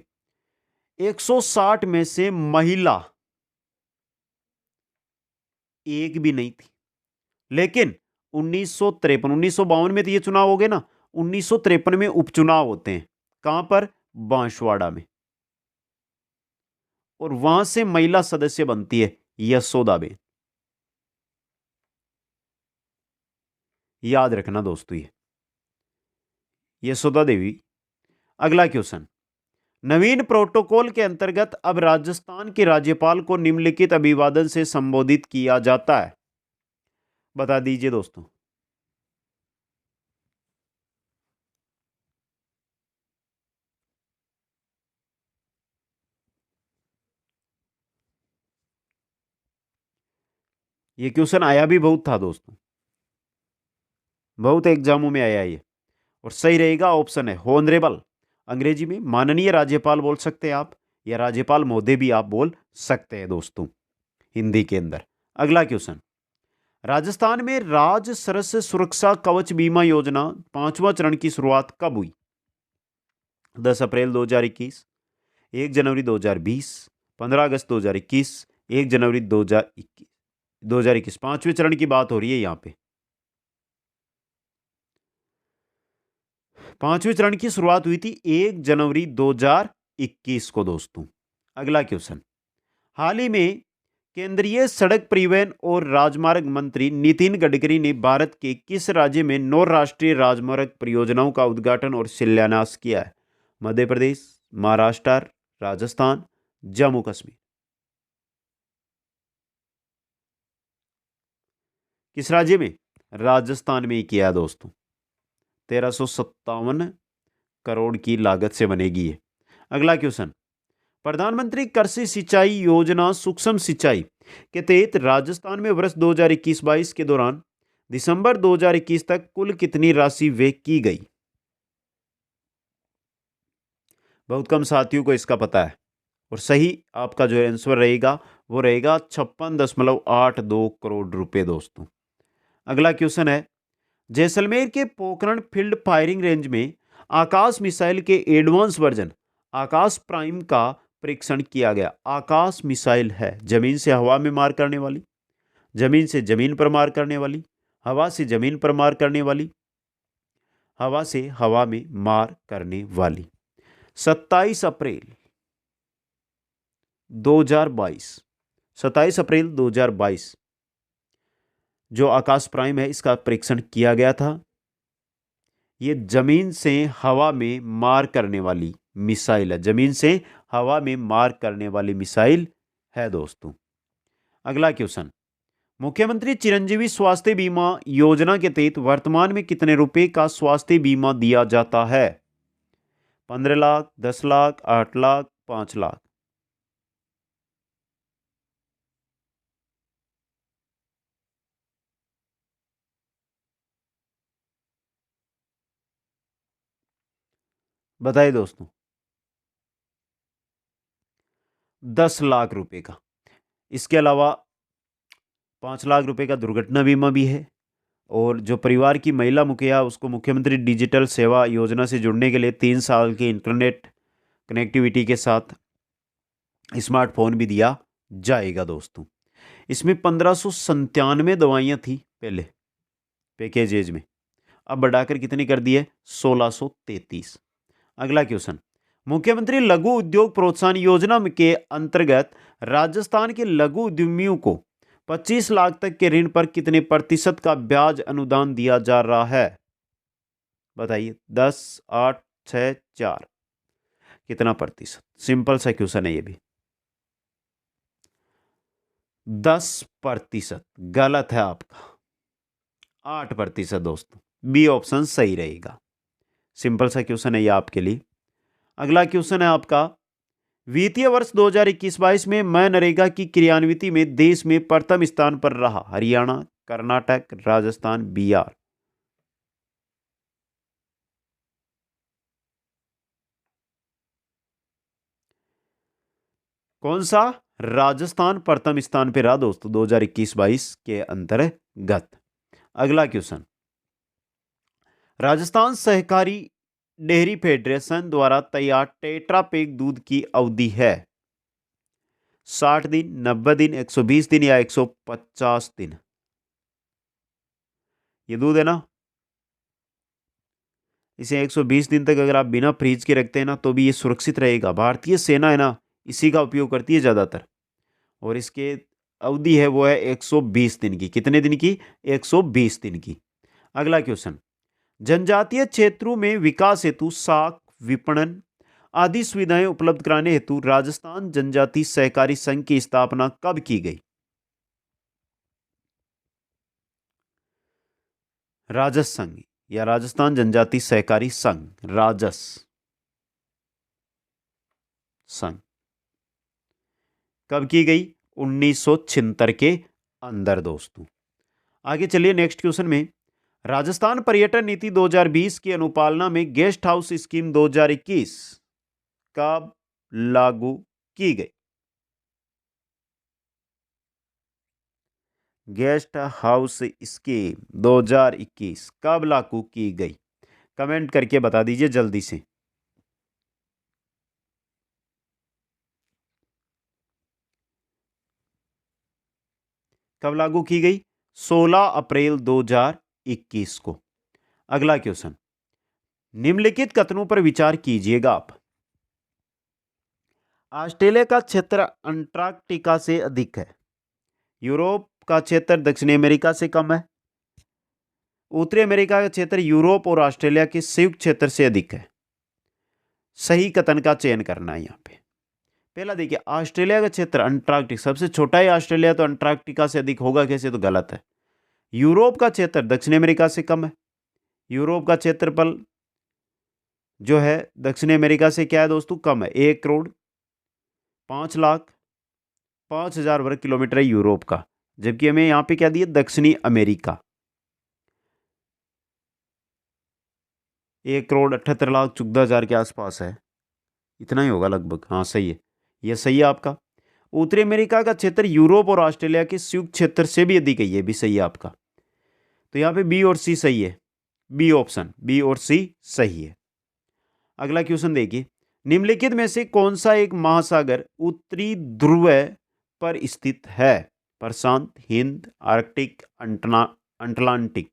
160 में से महिला एक भी नहीं थी। लेकिन 1952 में तो ये चुनाव हो गए ना, 1953 में उपचुनाव होते हैं। कहां पर? बांसवाड़ा में। और वहां से महिला सदस्य बनती है यशोदाबेन। याद रखना दोस्तों ये यशोदा देवी। अगला क्वेश्चन, नवीन प्रोटोकॉल के अंतर्गत अब राजस्थान के राज्यपाल को निम्नलिखित अभिवादन से संबोधित किया जाता है। बता दीजिए दोस्तों। ये क्वेश्चन आया भी बहुत था दोस्तों, बहुत एग्जामों में आया ये। और सही रहेगा ऑप्शन है होनरेबल। अंग्रेजी में माननीय राज्यपाल बोल सकते हैं आप, या राज्यपाल महोदय भी आप बोल सकते हैं दोस्तों हिंदी के अंदर। अगला क्वेश्चन, राजस्थान में राज सरस सुरक्षा कवच बीमा योजना 5वां चरण की शुरुआत कब हुई? 10 अप्रैल 2021, 1 जनवरी 2020, 15 अगस्त 2021, 1 जनवरी 2021। 5वें चरण की बात हो रही है यहां पे। 5वें चरण की शुरुआत हुई थी 1 जनवरी 2021 को दोस्तों। अगला क्वेश्चन, हाल ही में केंद्रीय सड़क परिवहन और राजमार्ग मंत्री नितिन गडकरी ने भारत के किस राज्य में 9 राष्ट्रीय राजमार्ग परियोजनाओं का उद्घाटन और शिलान्यास किया है? मध्य प्रदेश, महाराष्ट्र, राजस्थान, जम्मू कश्मीर। किस राज्य में? राजस्थान में ही किया है दोस्तों। 1357 करोड़ की लागत से बनेगी ये। अगला क्वेश्चन, प्रधानमंत्री कृषि सिंचाई योजना सूक्ष्म सिंचाई के तहत राजस्थान में वर्ष 2021-22 के दौरान दिसंबर 2021 तक कुल कितनी राशि व्यय की गई? बहुत कम साथियों को इसका पता है। और सही आपका जो आंसर रहेगा वो रहेगा 56.82 करोड़ रुपए दोस्तों। अगला क्वेश्चन है, जैसलमेर के पोखरण फील्ड फायरिंग रेंज में आकाश मिसाइल के एडवांस वर्जन आकाश प्राइम का परीक्षण किया गया। आकाश मिसाइल है जमीन से हवा में मार करने वाली, जमीन से जमीन पर मार करने वाली, हवा से जमीन पर मार करने वाली, हवा से हवा में मार करने वाली। 27 अप्रैल 2022, 27 अप्रैल 2022 जो आकाश प्राइम है इसका परीक्षण किया गया था। ये जमीन से हवा में मार करने वाली मिसाइल है, जमीन से हवा में मार करने वाली मिसाइल है दोस्तों। अगला क्वेश्चन, मुख्यमंत्री चिरंजीवी स्वास्थ्य बीमा योजना के तहत वर्तमान में कितने रुपए का स्वास्थ्य बीमा दिया जाता है? 15 लाख, 10 लाख, 8 लाख, 5 लाख। बताइए दोस्तों। 10 लाख रुपए का। इसके अलावा 5 लाख रुपए का दुर्घटना बीमा भी है। और जो परिवार की महिला मुखिया उसको मुख्यमंत्री डिजिटल सेवा योजना से जुड़ने के लिए 3 साल के इंटरनेट कनेक्टिविटी के साथ स्मार्टफोन भी दिया जाएगा दोस्तों। इसमें 1597 दवाइयाँ थी पहले पैकेजेज में, अब बढ़ाकर कितनी कर दी है? 1633। अगला क्वेश्चन, मुख्यमंत्री लघु उद्योग प्रोत्साहन योजना के अंतर्गत राजस्थान के लघु उद्यमियों को 25 लाख तक के ऋण पर कितने प्रतिशत का ब्याज अनुदान दिया जा रहा है? बताइए। 10, 8, 6, 4, कितना प्रतिशत? सिंपल सा क्वेश्चन है ये भी। 10%। गलत है आपका, 8% दोस्तों। बी ऑप्शन सही रहेगा। सिंपल सा क्वेश्चन है ये आपके लिए। अगला क्वेश्चन है आपका, वित्तीय वर्ष 2021-22 में मनरेगा की क्रियान्विति में देश में प्रथम स्थान पर रहा हरियाणा, कर्नाटक, राजस्थान, बिहार। कौन सा? राजस्थान प्रथम स्थान पर रहा दोस्तों 2021-22 के अंतर्गत। अगला क्वेश्चन, राजस्थान सहकारी डेयरी फेडरेशन द्वारा तैयार टेट्रा पैक दूध की अवधि है 60 दिन, 90 दिन, 120 दिन या 150 दिन? ये दूध है ना, इसे 120 दिन तक अगर आप बिना फ्रीज के रखते हैं ना तो भी ये सुरक्षित रहेगा। भारतीय सेना है ना, इसी का उपयोग करती है ज़्यादातर, और इसके अवधि है वो है 120 दिन की। कितने दिन की? 120 दिन की। अगला क्वेश्चन, जनजातीय क्षेत्रों में विकास हेतु साख, विपणन आदि सुविधाएं उपलब्ध कराने हेतु राजस्थान जनजाति सहकारी संघ की स्थापना कब की गई? राजस संघ या राजस्थान जनजाति सहकारी संघ? राजस संघ कब की गई? 1976 के अंदर दोस्तों। आगे चलिए नेक्स्ट क्वेश्चन में, राजस्थान पर्यटन नीति 2020 की अनुपालना में गेस्ट हाउस स्कीम 2021 कब लागू की गई? गेस्ट हाउस स्कीम 2021 कब लागू की गई? कमेंट करके बता दीजिए जल्दी से। कब लागू की गई? 16 अप्रैल 2021 को। अगला क्वेश्चन, निम्नलिखित कथनों पर विचार कीजिएगा आप। ऑस्ट्रेलिया का क्षेत्र अंटार्कटिका से अधिक है, यूरोप का क्षेत्र दक्षिणी अमेरिका से कम है, उत्तरी अमेरिका का क्षेत्र यूरोप और ऑस्ट्रेलिया के संयुक्त क्षेत्र से अधिक है। सही कथन का चयन करना है यहाँ पे। पहला देखिए, ऑस्ट्रेलिया का क्षेत्र अंटार्कटिक सबसे छोटा है ऑस्ट्रेलिया, तो अंटार्कटिका से अधिक होगा कैसे? तो गलत है। यूरोप का क्षेत्र दक्षिण अमेरिका से कम है, यूरोप का क्षेत्रफल जो है दक्षिणी अमेरिका से क्या है दोस्तों? कम है। 1,05,05,000 वर्ग किलोमीटर है यूरोप का, जबकि हमें यहाँ पे क्या दिया? दक्षिणी अमेरिका 1,78,14,000 के आसपास है, इतना ही होगा लगभग। हाँ सही है, यह सही है आपका। उत्तरी अमेरिका का क्षेत्र यूरोप और ऑस्ट्रेलिया के संयुक्त क्षेत्र से भी अधिक है, ये भी सही है आपका। तो यहाँ पे बी और सी सही है, बी ऑप्शन, बी और सी सही है। अगला क्वेश्चन देखिए, निम्नलिखित में से कौन सा एक महासागर उत्तरी ध्रुव पर स्थित है? प्रशांत, हिंद, आर्कटिक, अटलांटिक।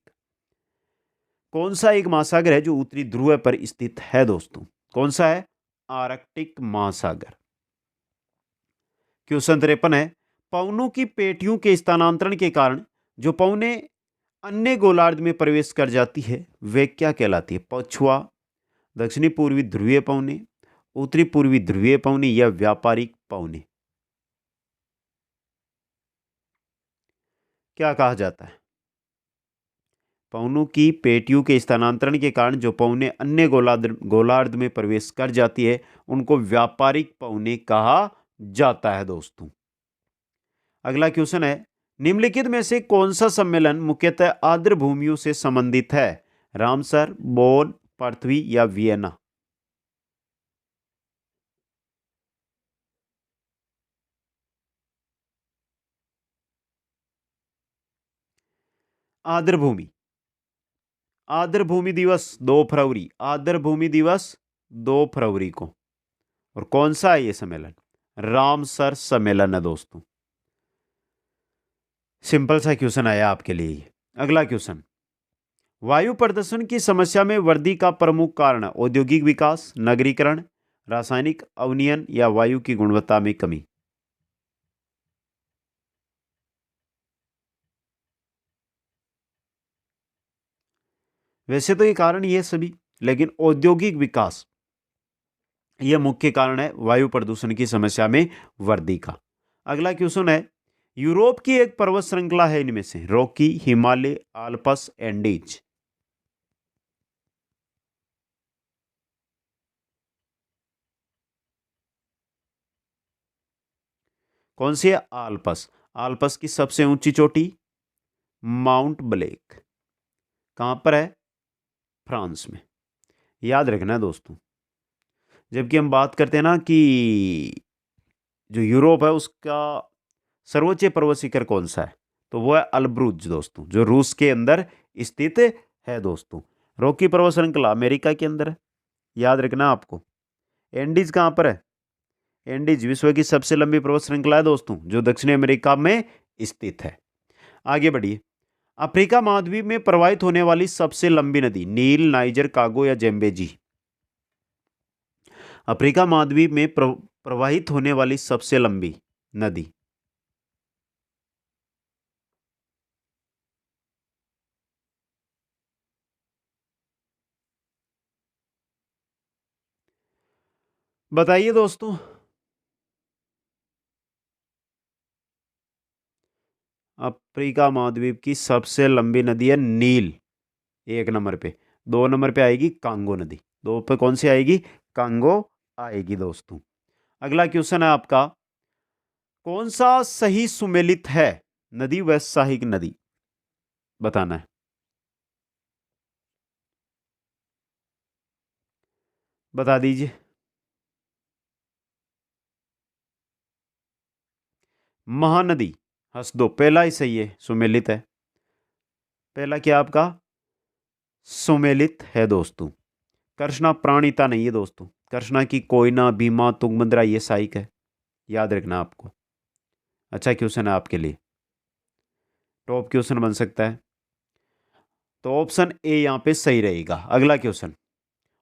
कौन सा एक महासागर है जो उत्तरी ध्रुव पर स्थित है दोस्तों? कौन सा है? आर्कटिक महासागर। क्वेश्चन 53 है, पवनों की पेटियों के स्थानांतरण के कारण जो पवनें अन्य गोलार्ध में प्रवेश कर जाती है वे क्या कहलाती है? पछुआ, दक्षिणी पूर्वी ध्रुवीय पवने, उत्तरी पूर्वी ध्रुवीय पवने या व्यापारिक पवने? क्या कहा जाता है? पवनों की पेटियों के स्थानांतरण के कारण जो पवने अन्य गोलार्ध में प्रवेश कर जाती है उनको व्यापारिक पवने कहा जाता है दोस्तों। अगला क्वेश्चन है, निम्नलिखित में से कौन सा सम्मेलन मुख्यतः आर्द्र भूमियों से संबंधित है? रामसर, बोन, पृथ्वी या वियना? आर्द्र भूमि, आर्द्र भूमि दिवस 2 फरवरी, आर्द्र भूमि दिवस 2 फरवरी को। और कौन सा है ये सम्मेलन? रामसर सम्मेलन है दोस्तों। सिंपल सा क्वेश्चन आया आपके लिए ये। अगला क्वेश्चन, वायु प्रदूषण की समस्या में वृद्धि का प्रमुख कारण है औद्योगिक विकास, नगरीकरण, रासायनिक अवनयन या वायु की गुणवत्ता में कमी। वैसे तो ये कारण ये सभी, लेकिन औद्योगिक विकास यह मुख्य कारण है वायु प्रदूषण की समस्या में वृद्धि का। अगला क्वेश्चन है, यूरोप की एक पर्वत श्रृंखला है इनमें से, रॉकी, हिमालय, आल्प्स, एंडीज। कौन सी है? आल्प्स। आल्प्स की सबसे ऊंची चोटी माउंट ब्लैक कहां पर है? फ्रांस में। याद रखना है दोस्तों। जबकि हम बात करते हैं ना कि जो यूरोप है उसका सर्वोच्च पर्वत शिखर कौन सा है, तो वो है अल्ब्रुज दोस्तों, जो रूस के अंदर स्थित है दोस्तों। रॉकी पर्वत श्रृंखला अमेरिका के अंदर है, याद रखना आपको। एंडीज कहां पर है? एंडीज विश्व की सबसे लंबी पर्वत श्रृंखला है दोस्तों, जो दक्षिणी अमेरिका में स्थित है। आगे बढ़िए। अफ्रीका महाद्वीप में प्रवाहित होने वाली सबसे लंबी नदी, नील, नाइजर, कांगो या जेम्बेजी। अफ्रीका महाद्वीप में प्रवाहित होने वाली सबसे लंबी नदी। बताइए दोस्तों। अफ्रीका महाद्वीप की सबसे लंबी नदी है नील, एक नंबर पे। दो नंबर पे आएगी कांगो नदी। दो पे कौन सी आएगी? कांगो आएगी दोस्तों। अगला क्वेश्चन है आपका, कौन सा सही सुमेलित है नदी व सहायक नदी, बताना है। बता दीजिए। महानदी। हंस दो, पहला ही सही है, सुमेलित है। पहला क्या आपका? सुमेलित है दोस्तों। कृष्णा प्राणिता नहीं है दोस्तों। कृष्णा की कोयना, भीमा, तुंगभद्रा ये सहायक है, याद रखना आपको। अच्छा क्वेश्चन है आपके लिए, टॉप क्वेश्चन बन सकता है। तो ऑप्शन ए यहां पे सही रहेगा। अगला क्वेश्चन,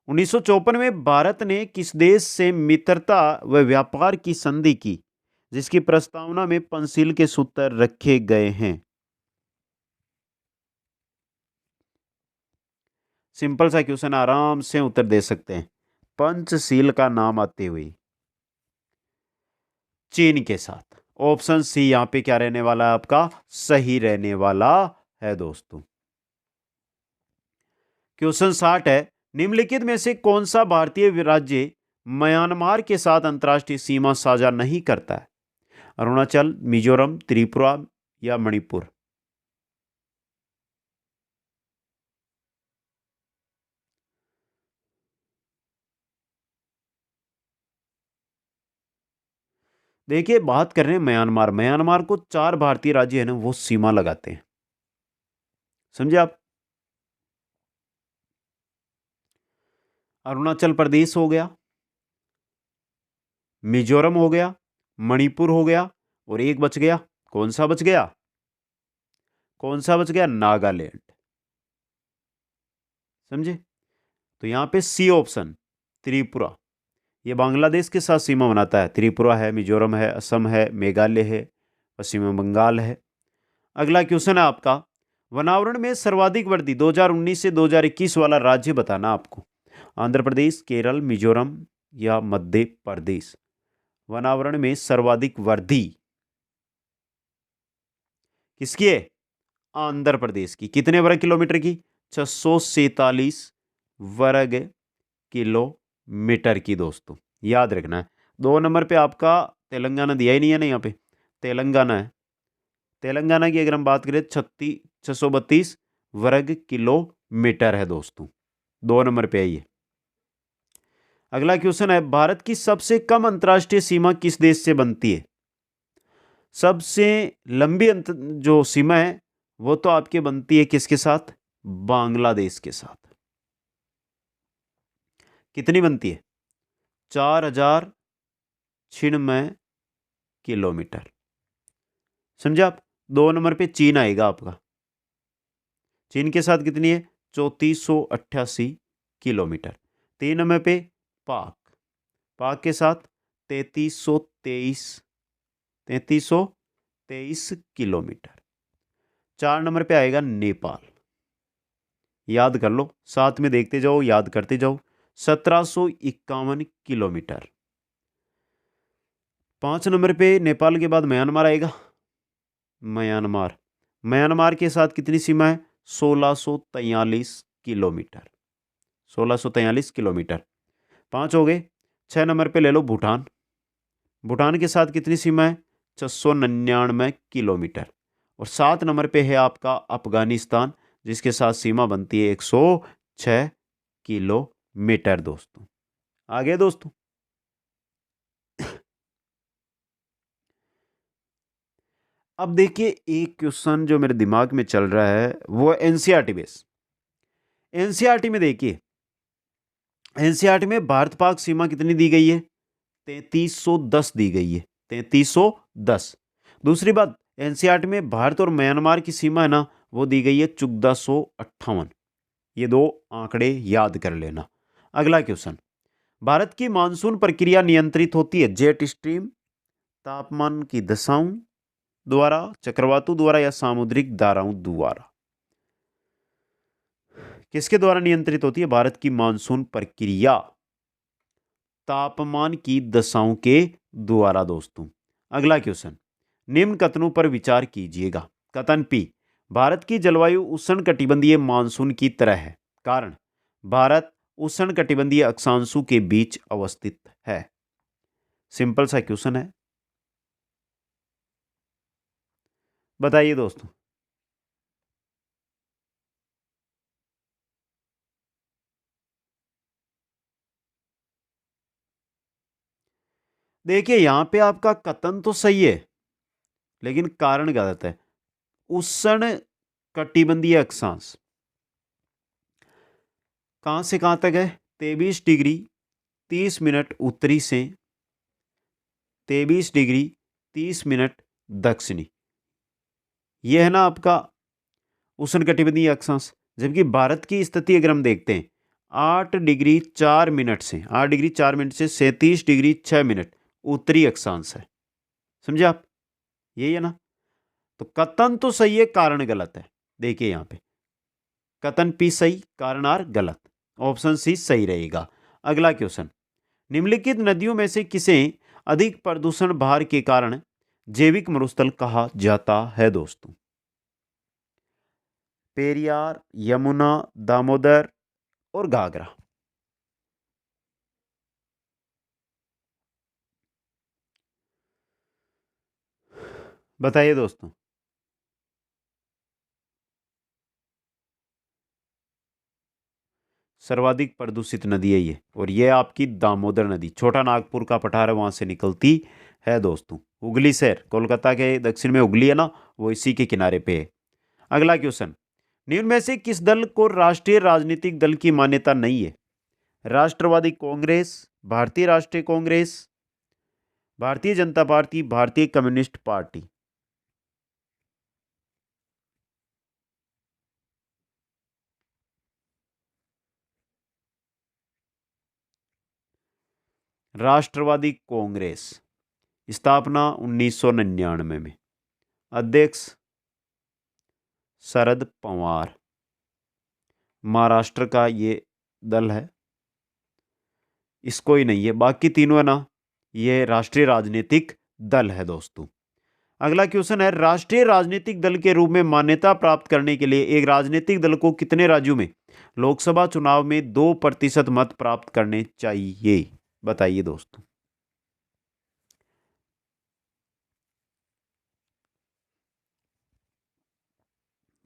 1954 में भारत ने किस देश से मित्रता व व्यापार की संधि की जिसकी प्रस्तावना में पंचशील के सूत्र रखे गए हैं? सिंपल सा क्वेश्चन, आराम से उत्तर दे सकते हैं। पंचशील का नाम आते हुए चीन के साथ। ऑप्शन सी यहां पे क्या रहने वाला है आपका? सही रहने वाला है दोस्तों। क्वेश्चन 60 है, निम्नलिखित में से कौन सा भारतीय राज्य म्यांमार के साथ अंतर्राष्ट्रीय सीमा साझा नहीं करता है? अरुणाचल, मिजोरम, त्रिपुरा या मणिपुर। देखिए बात कर रहे हैं म्यांमार। म्यांमार को चार भारतीय राज्य है ना वो सीमा लगाते हैं, समझे आप। अरुणाचल प्रदेश हो गया, मिजोरम हो गया, मणिपुर हो गया, और एक बच गया। कौन सा बच गया? कौन सा बच गया? नागालैंड। समझे। तो यहां पे सी ऑप्शन त्रिपुरा, ये बांग्लादेश के साथ सीमा बनाता है। त्रिपुरा है, मिजोरम है, असम है, मेघालय है, पश्चिम बंगाल है। अगला क्वेश्चन है आपका, वनावरण में सर्वाधिक वृद्धि 2019 से 2021 वाला राज्य बताना आपको। आंध्र प्रदेश, केरल, मिजोरम या मध्य प्रदेश। वनावरण में सर्वाधिक वृद्धि किसकी है? आंध्र प्रदेश की। कितने वर्ग किलोमीटर की? 647 वर्ग किलोमीटर की दोस्तों, याद रखना है। दो नंबर पे आपका तेलंगाना दिया ही नहीं है ना, यहाँ पे तेलंगाना है। तेलंगाना की अगर हम बात करें 632 वर्ग किलोमीटर है दोस्तों, दो नंबर पे है ये। अगला क्वेश्चन है, भारत की सबसे कम अंतर्राष्ट्रीय सीमा किस देश से बनती है? सबसे लंबी जो सीमा है वो तो आपके बनती है किसके साथ? बांग्लादेश के साथ। कितनी बनती है? 4096 किलोमीटर। समझे आप। 2 नंबर पे चीन आएगा आपका। चीन के साथ कितनी है? 3488 किलोमीटर। 3 नंबर पे पाक। पाक के साथ 3323 किलोमीटर। 4 नंबर पे आएगा नेपाल। याद कर लो, साथ में देखते जाओ, याद करते जाओ। 1751 किलोमीटर। 5 नंबर पे नेपाल के बाद म्यांमार आएगा। म्यांमार। म्यांमार के साथ कितनी सीमा है? 1643 किलोमीटर। 1643 किलोमीटर। 5 हो गए। 6 नंबर पे ले लो भूटान। भूटान के साथ कितनी सीमा है? 699 किलोमीटर। और 7 नंबर पे है आपका अफगानिस्तान, जिसके साथ सीमा बनती है 106 किलोमीटर दोस्तों। आगे दोस्तों, अब देखिए एक क्वेश्चन जो मेरे दिमाग में चल रहा है वो एनसीईआरटी बेस। एनसीईआरटी में देखिए, एनसीईआरटी में भारत पाक सीमा कितनी दी गई है? 3310 दी गई है। 3310। दूसरी बात, एनसीईआरटी में भारत और म्यांमार की सीमा है ना, वो दी गई है 1458। ये 2 आंकड़े याद कर लेना। अगला क्वेश्चन, भारत की मानसून प्रक्रिया नियंत्रित होती है जेट स्ट्रीम, तापमान की दशाओं द्वारा, चक्रवातों द्वारा या सामुद्रिक धाराओं द्वारा? किसके द्वारा नियंत्रित होती है भारत की मानसून प्रक्रिया? तापमान की दशाओं के द्वारा दोस्तों। अगला क्वेश्चन, निम्न कथनों पर विचार कीजिएगा। कथन पी, भारत की जलवायु उष्णकटिबंधीय मानसून की तरह है। कारण, भारत उष्णकटिबंधीय अक्षांशों के बीच अवस्थित है। सिंपल सा क्वेश्चन है, बताइए दोस्तों। देखिए यहां पे आपका कथन तो सही है, लेकिन कारण गलत है। उष्ण कटिबंधीय अक्षांश कहां से कहां तक है? 23 डिग्री 30 मिनट उत्तरी से 23 डिग्री 30 मिनट दक्षिणी। यह है ना आपका उष्णकटिबंधीय अक्षांश। जबकि भारत की स्थिति अगर हम देखते हैं, 8 डिग्री 4 मिनट से 37 डिग्री 6 मिनट उत्तरी अक्षांश है। समझे आप। यही है ना। तो कथन तो सही है, कारण गलत है। देखिए यहां पे कथन पी सही, कारण आर गलत। ऑप्शन सी सही रहेगा। अगला क्वेश्चन, निम्नलिखित नदियों में से किसे अधिक प्रदूषण भार के कारण जैविक मरुस्थल कहा जाता है दोस्तों? पेरियार, यमुना, दामोदर और घाघरा। बताइए दोस्तों। सर्वाधिक प्रदूषित नदी है ये, और ये आपकी दामोदर नदी, छोटा नागपुर का पठार है, वहां से निकलती है दोस्तों। हुगली शहर कोलकाता के दक्षिण में हुगली है ना, वो इसी के किनारे पे है। अगला क्वेश्चन, निम्न में से किस दल को राष्ट्रीय राजनीतिक दल की मान्यता नहीं है? राष्ट्रवादी कांग्रेस, भारतीय राष्ट्रीय कांग्रेस, भारतीय जनता पार्टी, भारतीय कम्युनिस्ट पार्टी। राष्ट्रवादी कांग्रेस, स्थापना 1999 में, अध्यक्ष शरद पवार, महाराष्ट्र का ये दल है। इसको ही नहीं है, बाकी तीनों है ना, ये राष्ट्रीय राजनीतिक दल है दोस्तों। अगला क्वेश्चन है, राष्ट्रीय राजनीतिक दल के रूप में मान्यता प्राप्त करने के लिए एक राजनीतिक दल को कितने राज्यों में लोकसभा चुनाव में 2% मत प्राप्त करने चाहिए? बताइए दोस्तों।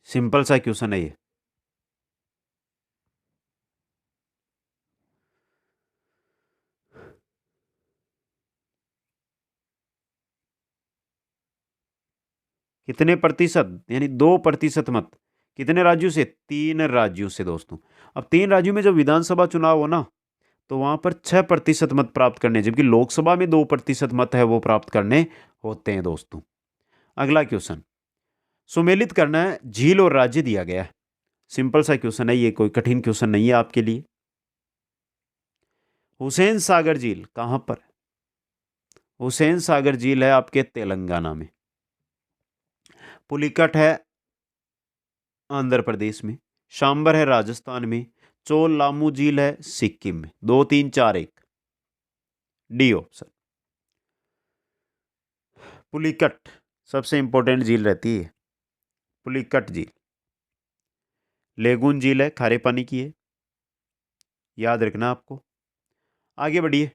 सिंपल सा क्वेश्चन है ये। कितने प्रतिशत? यानी 2% मत। कितने राज्यों से? 3 राज्यों से दोस्तों। अब 3 राज्यों में जब विधानसभा चुनाव हो ना, तो वहां पर 6% मत प्राप्त करने, जबकि लोकसभा में 2% मत है वो प्राप्त करने होते हैं दोस्तों। अगला क्वेश्चन, सुमेलित करना है झील और राज्य दिया गया है। सिंपल सा क्वेश्चन है ये, कोई कठिन क्वेश्चन नहीं है आपके लिए। हुसैन सागर झील कहां पर है? हुसैन सागर झील है आपके तेलंगाना में। पुलिकट है आंध्र प्रदेश में। शांबर है राजस्थान में। चोल लामू झील है सिक्किम में। 2 3 4 1 डी ऑप्शन। पुलिकट सबसे इंपॉर्टेंट झील रहती है, पुलिकट झील। लेगून झील है, खारे पानी की है, याद रखना आपको। आगे बढ़िए।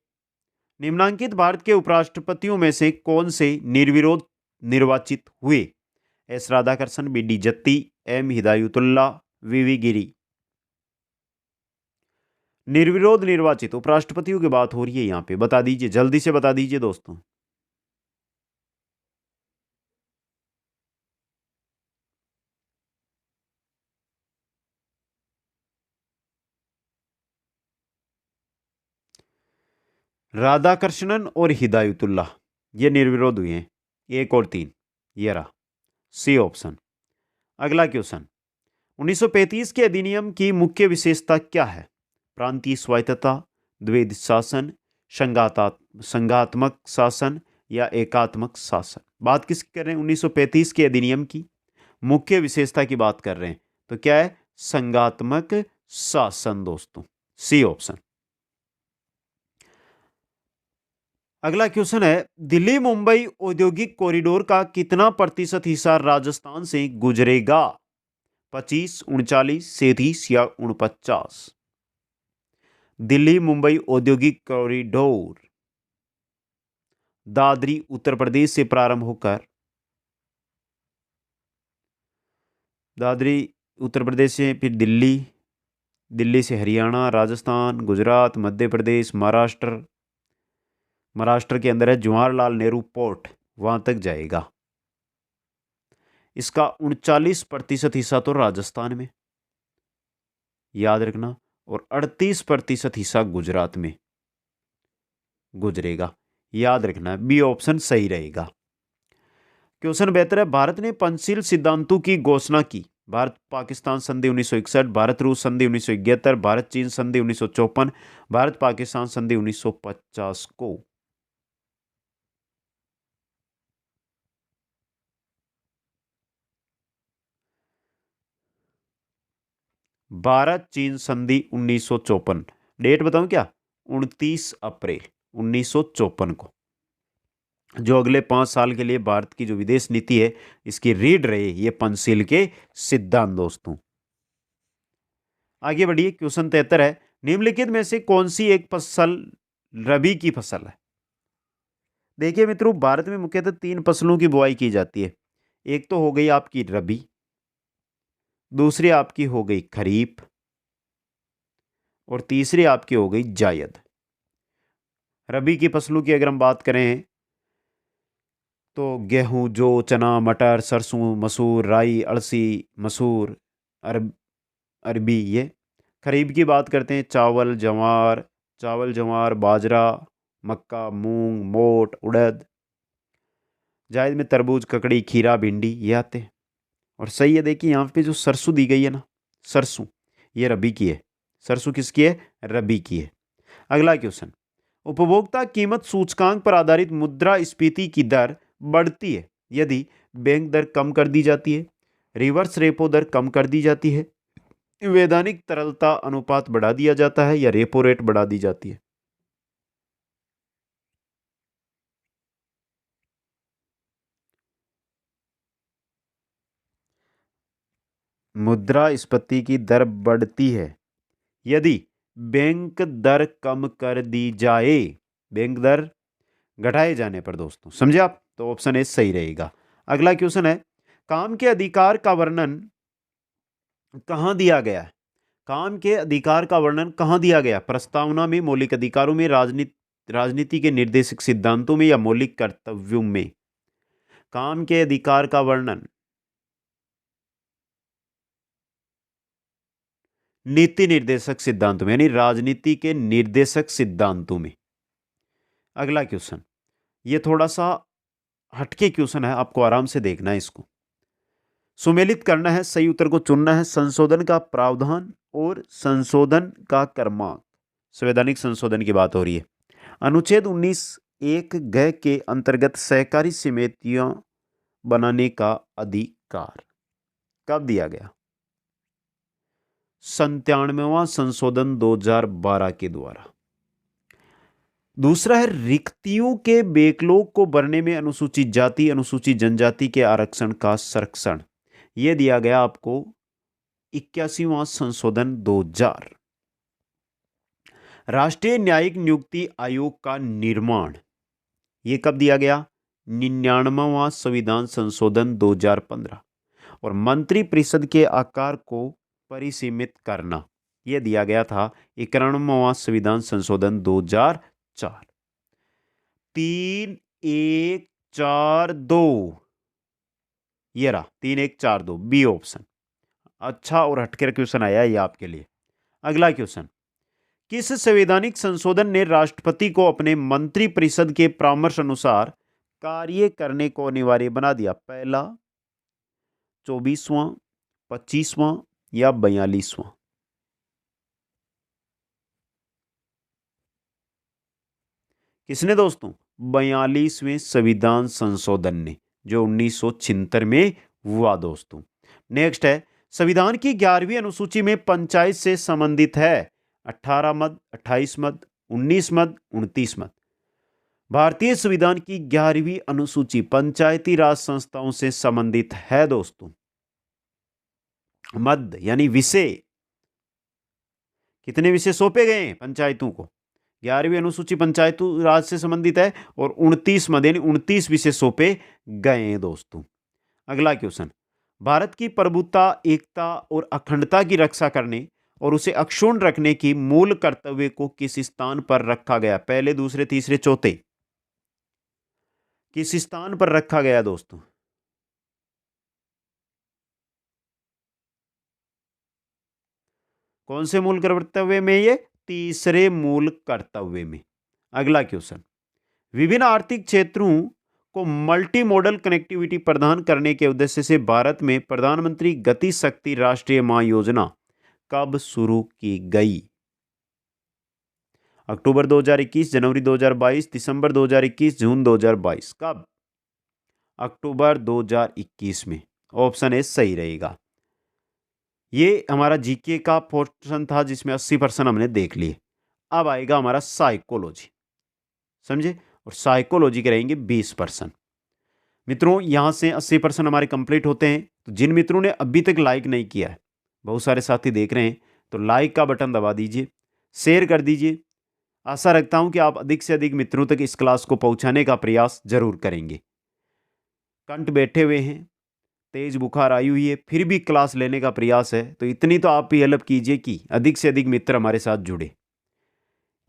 निम्नांकित भारत के उपराष्ट्रपतियों में से कौन से निर्विरोध निर्वाचित हुए? S Radhakrishnan, B D Jatti, M Hidayatullah, VV Giri. निर्विरोध निर्वाचित उपराष्ट्रपतियों की बात हो रही है यहां पे, बता दीजिए, जल्दी से बता दीजिए दोस्तों। राधाकृष्णन और हिदायतुल्ला ये निर्विरोध हुए हैं। 1 और 3 ये रहा, सी ऑप्शन। अगला क्वेश्चन, 1935 के अधिनियम की मुख्य विशेषता क्या है? प्रांतीय स्वायत्तता, द्वैध शासन, संघात्मक शासन या एकात्मक शासन। बात किसकी कर रहे हैं? 1935 के अधिनियम की मुख्य विशेषता की बात कर रहे हैं, तो क्या है? संघात्मक शासन दोस्तों, सी ऑप्शन। अगला क्वेश्चन है, दिल्ली मुंबई औद्योगिक कॉरिडोर का कितना प्रतिशत हिस्सा राजस्थान से गुजरेगा? 25, 39, 37 या 49? दिल्ली मुंबई औद्योगिक कॉरिडोर दादरी उत्तर प्रदेश से प्रारंभ होकर, दादरी उत्तर प्रदेश से फिर दिल्ली, दिल्ली से हरियाणा, राजस्थान, गुजरात, मध्य प्रदेश, महाराष्ट्र, महाराष्ट्र के अंदर है जवाहरलाल नेहरू पोर्ट, वहां तक जाएगा। इसका 39% हिस्सा तो राजस्थान में, याद रखना, और 38% हिस्सा गुजरात में गुजरेगा, याद रखना। बी ऑप्शन सही रहेगा। क्वेश्चन बेहतर है, भारत ने पंचशील सिद्धांतों की घोषणा की। भारत पाकिस्तान संधि 1961, भारत रूस संधि 1971, भारत चीन संधि 1954, भारत पाकिस्तान संधि 1950 को। भारत चीन संधि 1954। डेट बताऊं क्या? 29 अप्रैल 1954 को। जो अगले 5 साल के लिए भारत की जो विदेश नीति है, इसकी रीड रहे ये पंचशील के सिद्धांत दोस्तों। आगे बढ़िए। क्वेश्चन 73 है, निम्नलिखित में से कौन सी एक फसल रबी की फसल है? देखिए मित्रों, भारत में मुख्यतः 3 फसलों की बुआई की जाती है। एक तो हो गई आपकी रबी, दूसरी आपकी हो गई खरीफ, और तीसरी आपकी हो गई जायद। रबी की फसलों की अगर हम बात करें तो गेहूं, जौ, चना, मटर, सरसों, मसूर, राई, अलसी, मसूर, अरबी ये। खरीफ की बात करते हैं, चावल जवार, बाजरा, मक्का, मूंग, मोट, उड़द। जायद में तरबूज, ककड़ी, खीरा, भिंडी ये आते हैं। और सही है, देखिए यहाँ पे जो सरसों दी गई है ना, सरसों, ये रबी की है। सरसों किसकी है? रबी की है। अगला क्वेश्चन, उपभोक्ता कीमत सूचकांक पर आधारित मुद्रास्फीति की दर बढ़ती है यदि बैंक दर कम कर दी जाती है, रिवर्स रेपो दर कम कर दी जाती है, वैधानिक तरलता अनुपात बढ़ा दिया जाता है, या रेपो रेट बढ़ा दी जाती है। मुद्रास्फीति की दर बढ़ती है यदि बैंक दर कम कर दी जाए, बैंक दर घटाए जाने पर दोस्तों, समझे आप? तो ऑप्शन ए सही रहेगा। अगला क्वेश्चन है, काम के अधिकार का वर्णन कहां दिया गया है? काम के अधिकार का वर्णन कहां दिया गया? प्रस्तावना में, मौलिक अधिकारों में, राजनीति के निर्देशक सिद्धांतों में, या मौलिक कर्तव्यों में? काम के अधिकार का वर्णन नीति निर्देशक सिद्धांतों में, यानी राजनीति के निर्देशक सिद्धांतों में। अगला क्वेश्चन, ये थोड़ा सा हटके क्वेश्चन है, आपको आराम से देखना है इसको, सुमेलित करना है, सही उत्तर को चुनना है। संशोधन का प्रावधान और संशोधन का क्रमांक, संवैधानिक संशोधन की बात हो रही है। अनुच्छेद 19(1) ग के अंतर्गत सहकारी समितियां बनाने का अधिकार कब दिया गया? 97वां संशोधन 2012 के द्वारा। दूसरा है, रिक्तियों के बैकलॉग को भरने में अनुसूचित जाति अनुसूचित जनजाति के आरक्षण का संरक्षण, यह दिया गया आपको 81वां संशोधन 2000। राष्ट्रीय न्यायिक नियुक्ति आयोग का निर्माण, यह कब दिया गया? 99वां संविधान संशोधन 2015। और मंत्री परिषद के आकार को परिसीमित करना, यह दिया गया था 91वां संविधान संशोधन 2004। 3142, ये रहा 3142, बी ऑप्शन। अच्छा और हटकर क्वेश्चन आया ये आपके लिए। अगला क्वेश्चन, किस संवैधानिक संशोधन ने राष्ट्रपति को अपने मंत्री परिषद के परामर्श अनुसार कार्य करने को अनिवार्य बना दिया? पहला, 24वां, 25वां या 42वां? किसने दोस्तों? 42वें संविधान संशोधन ने, जो 1976 में हुआ दोस्तों। नेक्स्ट है, संविधान की 11वीं अनुसूची में पंचायत से संबंधित है 18 मद, 28 मद, 19 मद, 29 मद। भारतीय संविधान की 11वीं अनुसूची पंचायती राज संस्थाओं से संबंधित है दोस्तों। मद यानी विषय, कितने विषय सौंपे गए हैं पंचायतों को? 11वीं अनुसूची पंचायती राज से संबंधित है और 29 मद यानी 29 विषय सौंपे गए हैं दोस्तों। अगला क्वेश्चन, भारत की प्रभुत्ता, एकता और अखंडता की रक्षा करने और उसे अक्षुण्ण रखने की मूल कर्तव्य को किस स्थान पर रखा गया? पहले, दूसरे, तीसरे, चौथे? किस स्थान पर रखा गया दोस्तों? कौन से मूल कर्तव्य में? ये तीसरे मूल कर्तव्य में। अगला क्वेश्चन, विभिन्न आर्थिक क्षेत्रों को मल्टी मॉडल कनेक्टिविटी प्रदान करने के उद्देश्य से भारत में प्रधानमंत्री गति शक्ति राष्ट्रीय महायोजना कब शुरू की गई? अक्टूबर 2021, जनवरी 2022, दिसंबर 2021, जून 2022? कब? अक्टूबर 2021 में। ऑप्शन ए सही रहेगा। ये हमारा जीके का पोर्शन था जिसमें 80% हमने देख लिए। अब आएगा हमारा साइकोलॉजी, समझे? और साइकोलॉजी के रहेंगे 20%। मित्रों, यहां से 80% हमारे कंप्लीट होते हैं। तो जिन मित्रों ने अभी तक लाइक नहीं किया है, बहुत सारे साथी देख रहे हैं, तो लाइक का बटन दबा दीजिए, शेयर कर दीजिए। आशा रखता हूं कि आप अधिक से अधिक मित्रों तक इस क्लास को पहुंचाने का प्रयास जरूर करेंगे। कंठ बैठे हुए हैं, तेज बुखार आई हुई है, फिर भी क्लास लेने का प्रयास है, तो इतनी तो आप भी हेल्प कीजिए कि अधिक से अधिक मित्र हमारे साथ जुड़े।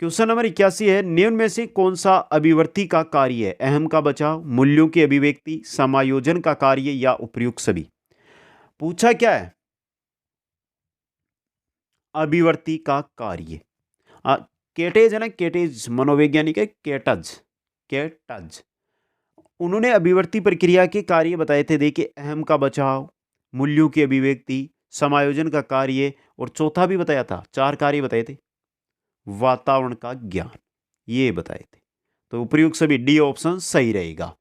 क्वेश्चन नंबर 81 है, निम्न में से कौन सा अभिवर्ती का कार्य है? अहम का बचाव, मूल्यों की अभिव्यक्ति, समायोजन का कार्य या उपयुक्त सभी? पूछा क्या है? अभिवर्ती का कार्य। केटेज है ना, केटेज मनोवैज्ञानिक है, केटज। उन्होंने अभिवर्ती प्रक्रिया के कार्य बताए थे। देखिए, अहम का बचाव, मूल्यों की अभिव्यक्ति, समायोजन का कार्य, और चौथा भी बताया था, 4 कार्य बताए थे, वातावरण का ज्ञान, ये बताए थे। तो उपयुक्त सभी, डी ऑप्शन सही रहेगा।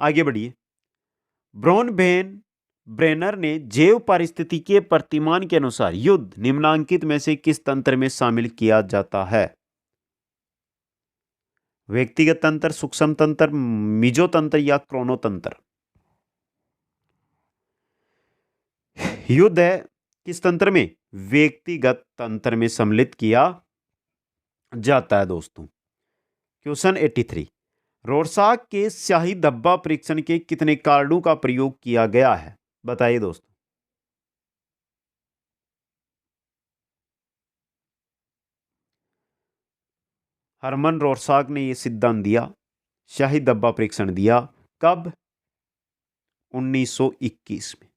आगे बढ़िए। ब्रेनर ने जैव पारिस्थितिकीय प्रतिमान के अनुसार युद्ध निम्नांकित में से किस तंत्र में शामिल किया जाता है? व्यक्तिगत तंत्र, सूक्ष्म तंत्र, मिजोतंत्र या क्रोनोतंत्र? युद्ध है किस तंत्र में? व्यक्तिगत तंत्र में सम्मिलित किया जाता है दोस्तों। क्वेश्चन 83, रोरसाक के स्याही धब्बा परीक्षण के कितने कार्डों का प्रयोग किया गया है? बताइए दोस्तों। हरमन रोरसाक ने यह सिद्धांत दिया, स्याही धब्बा परीक्षण दिया, कब? 1921 में।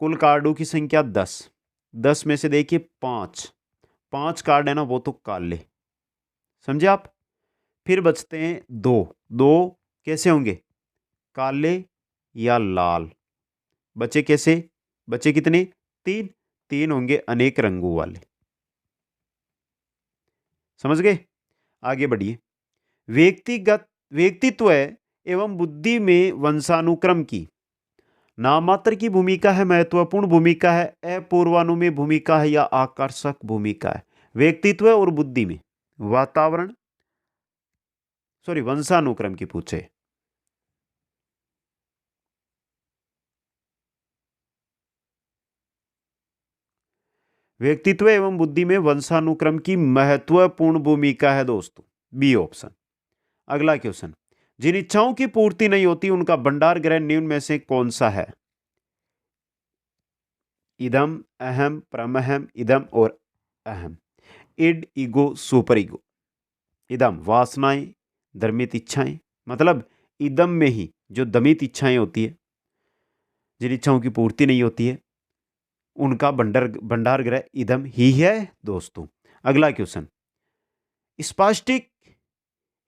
कुल कार्डों की संख्या 10। 10 में से देखिए 5, 5 कार्ड है ना वो तो काले, समझे आप। फिर बचते हैं 2, 2 कैसे होंगे, काले या लाल। बचे कैसे, बचे कितने, 3, 3 होंगे अनेक रंगों वाले। समझ गए, आगे बढ़िए। व्यक्तिगत व्यक्तित्व एवं बुद्धि में वंशानुक्रम की नामात्र की भूमिका है, महत्वपूर्ण भूमिका है, अपूर्वानुमेय भूमिका है या आकर्षक भूमिका है। व्यक्तित्व और बुद्धि में वातावरण, सॉरी वंशानुक्रम की पूछे। व्यक्तित्व एवं बुद्धि में वंशानुक्रम की महत्वपूर्ण भूमिका है दोस्तों, बी ऑप्शन। अगला क्वेश्चन, जिन इच्छाओं की पूर्ति नहीं होती उनका भंडार ग्रह निम्न में से कौन सा है। इदम, अहम, प्रमहम, इदम और अहम। Id, ego, super ego. इदम वासनाएं, धर्मित इच्छाएं, मतलब इदम में ही जो दमित इच्छाएं होती है, जिन इच्छाओं की पूर्ति नहीं होती है, उनका भंडार भंडार ग्रह इदम ही है दोस्तों। अगला क्वेश्चन, स्पास्टिक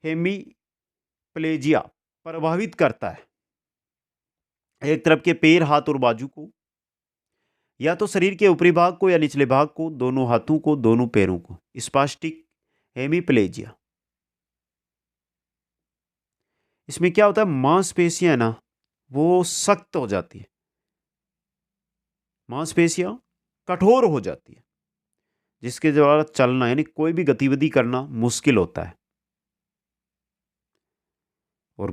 हेमीप्लेजिया प्रभावित करता है एक तरफ के पैर, हाथ और बाजू को, या तो शरीर के ऊपरी भाग को या निचले भाग को, दोनों हाथों को, दोनों पैरों को। स्पास्टिक हेमीप्लेजिया, इसमें क्या होता है, मांसपेशियां ना वो सख्त हो जाती है, मांसपेशियां कठोर हो जाती है, जिसके द्वारा चलना यानी कोई भी गतिविधि करना मुश्किल होता है। और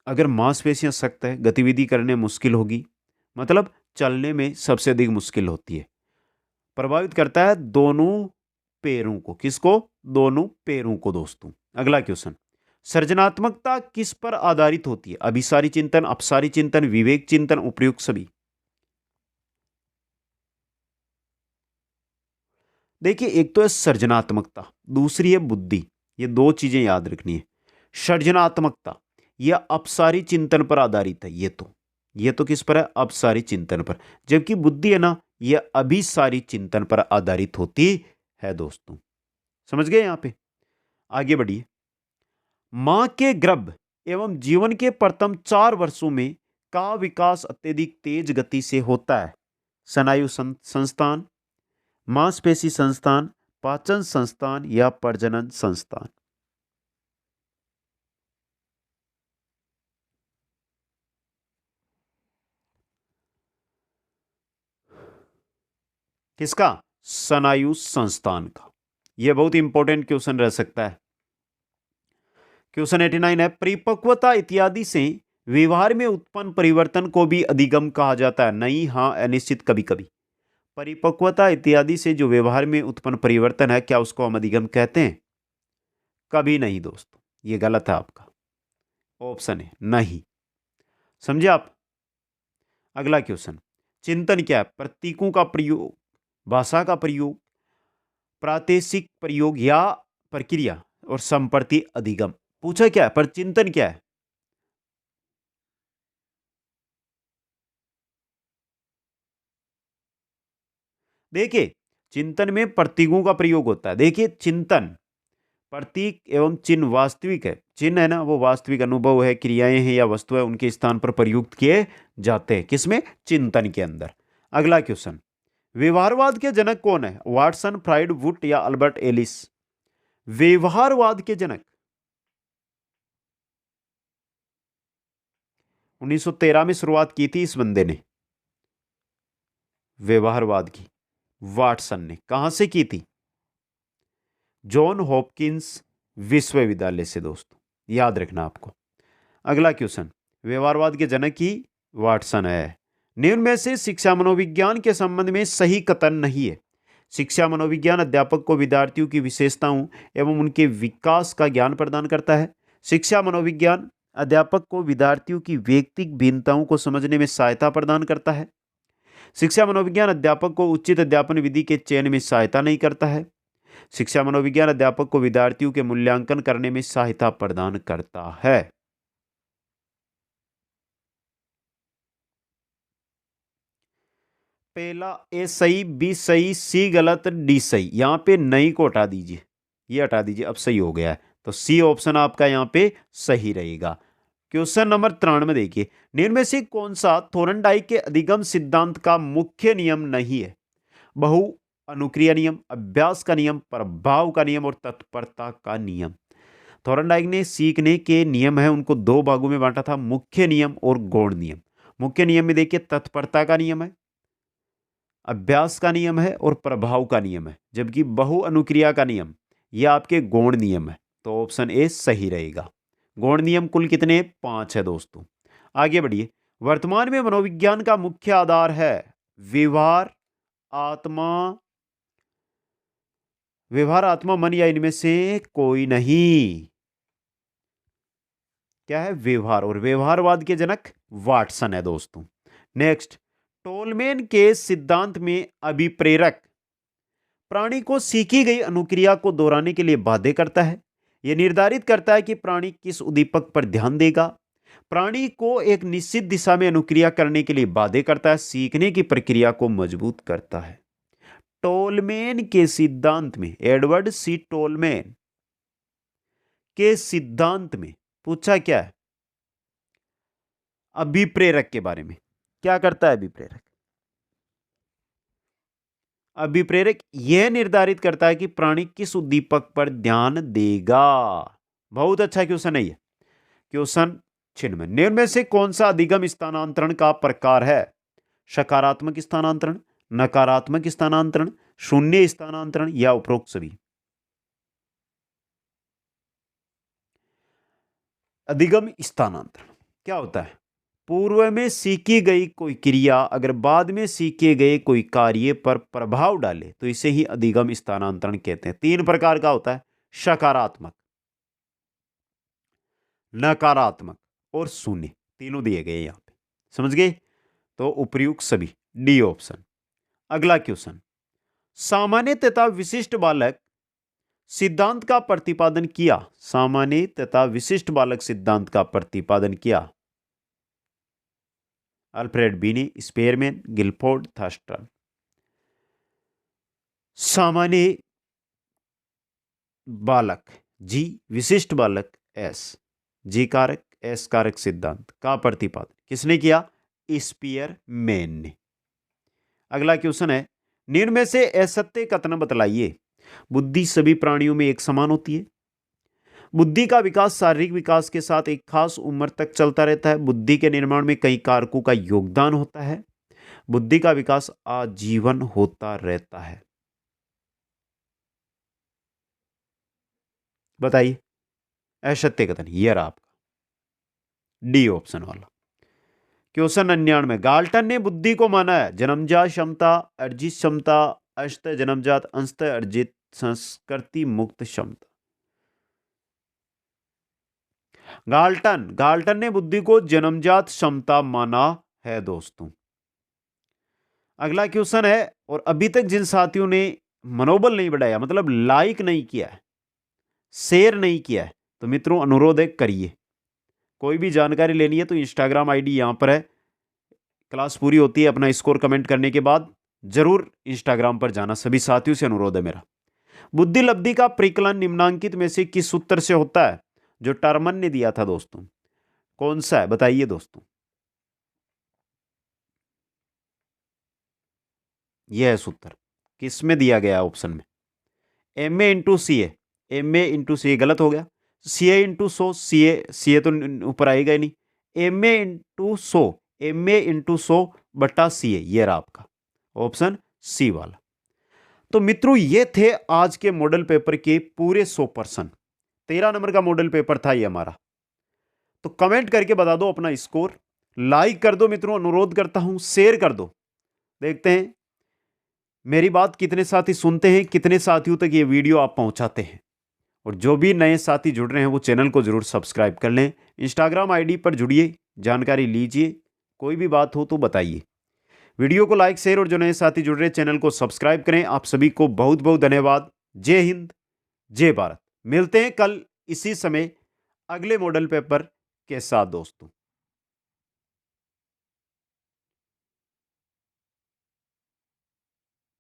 अगर मांसपेशियां सख्त है, गतिविधि करने मुश्किल होगी, मतलब चलने में सबसे अधिक मुश्किल होती है। प्रभावित करता है दोनों पैरों को, किसको, दोनों पैरों को दोस्तों। अगला क्वेश्चन, सृजनात्मकता किस पर आधारित होती है, अभिसारी चिंतन, अपसारी चिंतन, विवेक चिंतन, उपयुक्त सभी। देखिए एक तो है सृजनात्मकता, दूसरी है बुद्धि, ये दो चीजें याद रखनी है। सृजनात्मकता यह अपसारी चिंतन पर आधारित है, ये तो किस पर है, अपसारी चिंतन पर। जबकि बुद्धि है ना, यह अभिसारी चिंतन पर आधारित होती है दोस्तों। समझ गए यहां पे, आगे बढ़िए। मां के गर्भ एवं जीवन के प्रथम 4 वर्षों में का विकास अत्यधिक तेज गति से होता है। स्नायु संस्थान, मांसपेशी संस्थान, पाचन संस्थान या प्रजनन संस्थान। किसका, स्नायु संस्थान का। यह बहुत इंपॉर्टेंट क्वेश्चन रह सकता है। क्वेश्चन 89 है, परिपक्वता इत्यादि से व्यवहार में उत्पन्न परिवर्तन को भी अधिगम कहा जाता है। नहीं, हाँ, अनिश्चित, कभी कभी। परिपक्वता इत्यादि से जो व्यवहार में उत्पन्न परिवर्तन है, क्या उसको हम अधिगम कहते हैं, कभी नहीं दोस्तों, ये गलत है आपका, ऑप्शन है नहीं। समझे आप। अगला क्वेश्चन, चिंतन क्या है, प्रतीकों का प्रयोग, भाषा का प्रयोग, प्रादेशिक प्रयोग या प्रक्रिया और संप्रति अधिगम। पूछा क्या है, पर चिंतन क्या है। देखिए चिंतन में प्रतीकों का प्रयोग होता है। देखिए चिंतन, प्रतीक एवं चिन्ह वास्तविक है, चिन्ह है ना वो वास्तविक अनुभव है, क्रियाएं हैं या वस्तु है, उनके स्थान पर प्रयुक्त किए जाते हैं, किसमें, चिंतन के अंदर। अगला क्वेश्चन, व्यवहारवाद के जनक कौन है, वाटसन, फ्राइड, वुड या अल्बर्ट एलिस। व्यवहारवाद के जनक 1913 में शुरुआत की थी इस बंदे ने, व्यवहारवाद की, वाटसन ने। कहां से की थी, जॉन हॉपकिंस विश्वविद्यालय से दोस्तों, याद रखना आपको। अगला क्वेश्चन, व्यवहारवाद के जनक ही वाटसन है। निम्न में से शिक्षा मनोविज्ञान के संबंध में सही कथन नहीं है। शिक्षा मनोविज्ञान अध्यापक को विद्यार्थियों की विशेषताओं एवं उनके विकास का ज्ञान प्रदान करता है। शिक्षा मनोविज्ञान अध्यापक को विद्यार्थियों की व्यक्तिगत भिन्नताओं को समझने में सहायता प्रदान करता है। शिक्षा मनोविज्ञान अध्यापक को उचित अध्यापन विधि के चयन में सहायता नहीं करता है। शिक्षा मनोविज्ञान अध्यापक को विद्यार्थियों के मूल्यांकन करने में सहायता प्रदान करता है। पहला ए सही, बी सही, सी गलत, डी सही। यहां पे नहीं को हटा दीजिए, ये हटा दीजिए, अब सही हो गया है। तो सी ऑप्शन आपका यहां पे सही रहेगा। क्वेश्चन नंबर 93 देखिए, निम्न में से कौन सा थोरनडाइक के अधिगम सिद्धांत का मुख्य नियम नहीं है? बहु अनुक्रिया नियम, अभ्यास का नियम, प्रभाव का नियम और तत्परता का नियम। थोरनडाइक ने सीखने के नियम है उनको दो भागों में बांटा था, मुख्य नियम और गौण नियम। मुख्य नियम में देखिए तत्परता का नियम है, अभ्यास का नियम है और प्रभाव का नियम है, जबकि बहु अनुक्रिया का नियम यह आपके गौण नियम है। तो ऑप्शन ए सही रहेगा। गौण नियम कुल कितने? 5 है दोस्तों। आगे बढ़िए, वर्तमान में मनोविज्ञान का मुख्य आधार है व्यवहार, आत्मा, व्यवहार, आत्मा, मन या इनमें से कोई नहीं। क्या है? व्यवहार। और व्यवहारवाद के जनक वाटसन है दोस्तों। नेक्स्ट, टोलमेन के सिद्धांत में अभिप्रेरक प्राणी को सीखी गई अनुक्रिया को दोहराने के लिए बाध्य करता है। यह निर्धारित करता है कि प्राणी किस उद्दीपक पर ध्यान देगा। प्राणी को एक निश्चित दिशा में अनुक्रिया करने के लिए बाध्य करता है, सीखने की प्रक्रिया को मजबूत करता है। टोलमेन के सिद्धांत में, एडवर्ड सी टोलमेन के सिद्धांत में पूछा क्या है? अभिप्रेरक के बारे में। क्या करता है अभिप्रेरक? अभिप्रेरक यह निर्धारित करता है कि प्राणी किस उद्दीपक पर ध्यान देगा। बहुत अच्छा क्वेश्चन है ये। क्वेश्चन 96, निम्न में से कौन सा अधिगम स्थानांतरण का प्रकार है? सकारात्मक स्थानांतरण, नकारात्मक स्थानांतरण, शून्य स्थानांतरण या उपरोक्त सभी? अधिगम स्थानांतरण क्या होता है? पूर्व में सीखी गई कोई क्रिया अगर बाद में सीखे गए कोई कार्य पर प्रभाव डाले तो इसे ही अधिगम स्थानांतरण कहते हैं। 3 प्रकार का होता है, सकारात्मक, नकारात्मक और शून्य। तीनों दिए गए यहां पे, समझ गए? तो उपयुक्त सभी, डी ऑप्शन। अगला क्वेश्चन, सामान्य तथा विशिष्ट बालक सिद्धांत का प्रतिपादन किया। सामान्य तथा विशिष्ट बालक सिद्धांत का प्रतिपादन किया। अल्फ्रेड बिनी, स्पेयरमैन, गिलफोर्ड, थर्स्टन। सामान्य बालक जी, विशिष्ट बालक एस, जी कारक एस कारक सिद्धांत का प्रतिपादन किसने किया? स्पेयरमैन ने। अगला क्वेश्चन है, निम्न में से असत्य कथन बतलाइए। बुद्धि सभी प्राणियों में एक समान होती है। बुद्धि का विकास शारीरिक विकास के साथ एक खास उम्र तक चलता रहता है। बुद्धि के निर्माण में कई कारकों का योगदान होता है। बुद्धि का विकास आजीवन होता रहता है। बताइए असत्य कथन, ये रहा आपका डी ऑप्शन वाला। क्वेश्चन 99, गाल्टन ने बुद्धि को माना है जन्मजात क्षमता, अर्जित क्षमता, अष्ट जन्मजात, अंशतः अर्जित, संस्कृति मुक्त क्षमता। गाल्टन ने बुद्धि को जन्मजात क्षमता माना है दोस्तों। अगला क्वेश्चन है, और अभी तक जिन साथियों ने मनोबल नहीं बढ़ाया, मतलब लाइक नहीं किया है, शेयर नहीं किया है, तो मित्रों अनुरोध है करिए। कोई भी जानकारी लेनी है तो इंस्टाग्राम आईडी यहां पर है। क्लास पूरी होती है, अपना स्कोर कमेंट करने के बाद जरूर इंस्टाग्राम पर जाना। सभी साथियों से अनुरोध है मेरा। बुद्धि लब्धि का परिकलन निम्नांकित में से किस सूत्र से होता है? जो टर्मन ने दिया था दोस्तों, कौन सा है बताइए दोस्तों? यह है सूत्र, किस में दिया गया ऑप्शन में? M A into C A. M A into C A गलत हो गया। सी ए इंटू सो, सी ए तो ऊपर आएगा ही नहीं। एम ए इंटू सो, एम ए इंटू सो बटा सी ए, यह रहा आपका ऑप्शन सी वाला। तो मित्रों ये थे आज के मॉडल पेपर के पूरे 100%। 13 नंबर का मॉडल पेपर था ये हमारा। तो कमेंट करके बता दो अपना स्कोर, लाइक कर दो मित्रों, अनुरोध करता हूं शेयर कर दो। देखते हैं मेरी बात कितने साथी सुनते हैं, कितने साथियों तक ये वीडियो आप पहुंचाते हैं। और जो भी नए साथी जुड़ रहे हैं वो चैनल को जरूर सब्सक्राइब कर लें। इंस्टाग्राम आईडी पर जुड़िए, जानकारी लीजिए, कोई भी बात हो तो बताइए। वीडियो को लाइक शेयर और जो नए साथी जुड़ रहे हैं चैनल को सब्सक्राइब करें। आप सभी को बहुत बहुत धन्यवाद। जय हिंद, जय भारत। मिलते हैं कल इसी समय अगले मॉडल पेपर के साथ दोस्तों।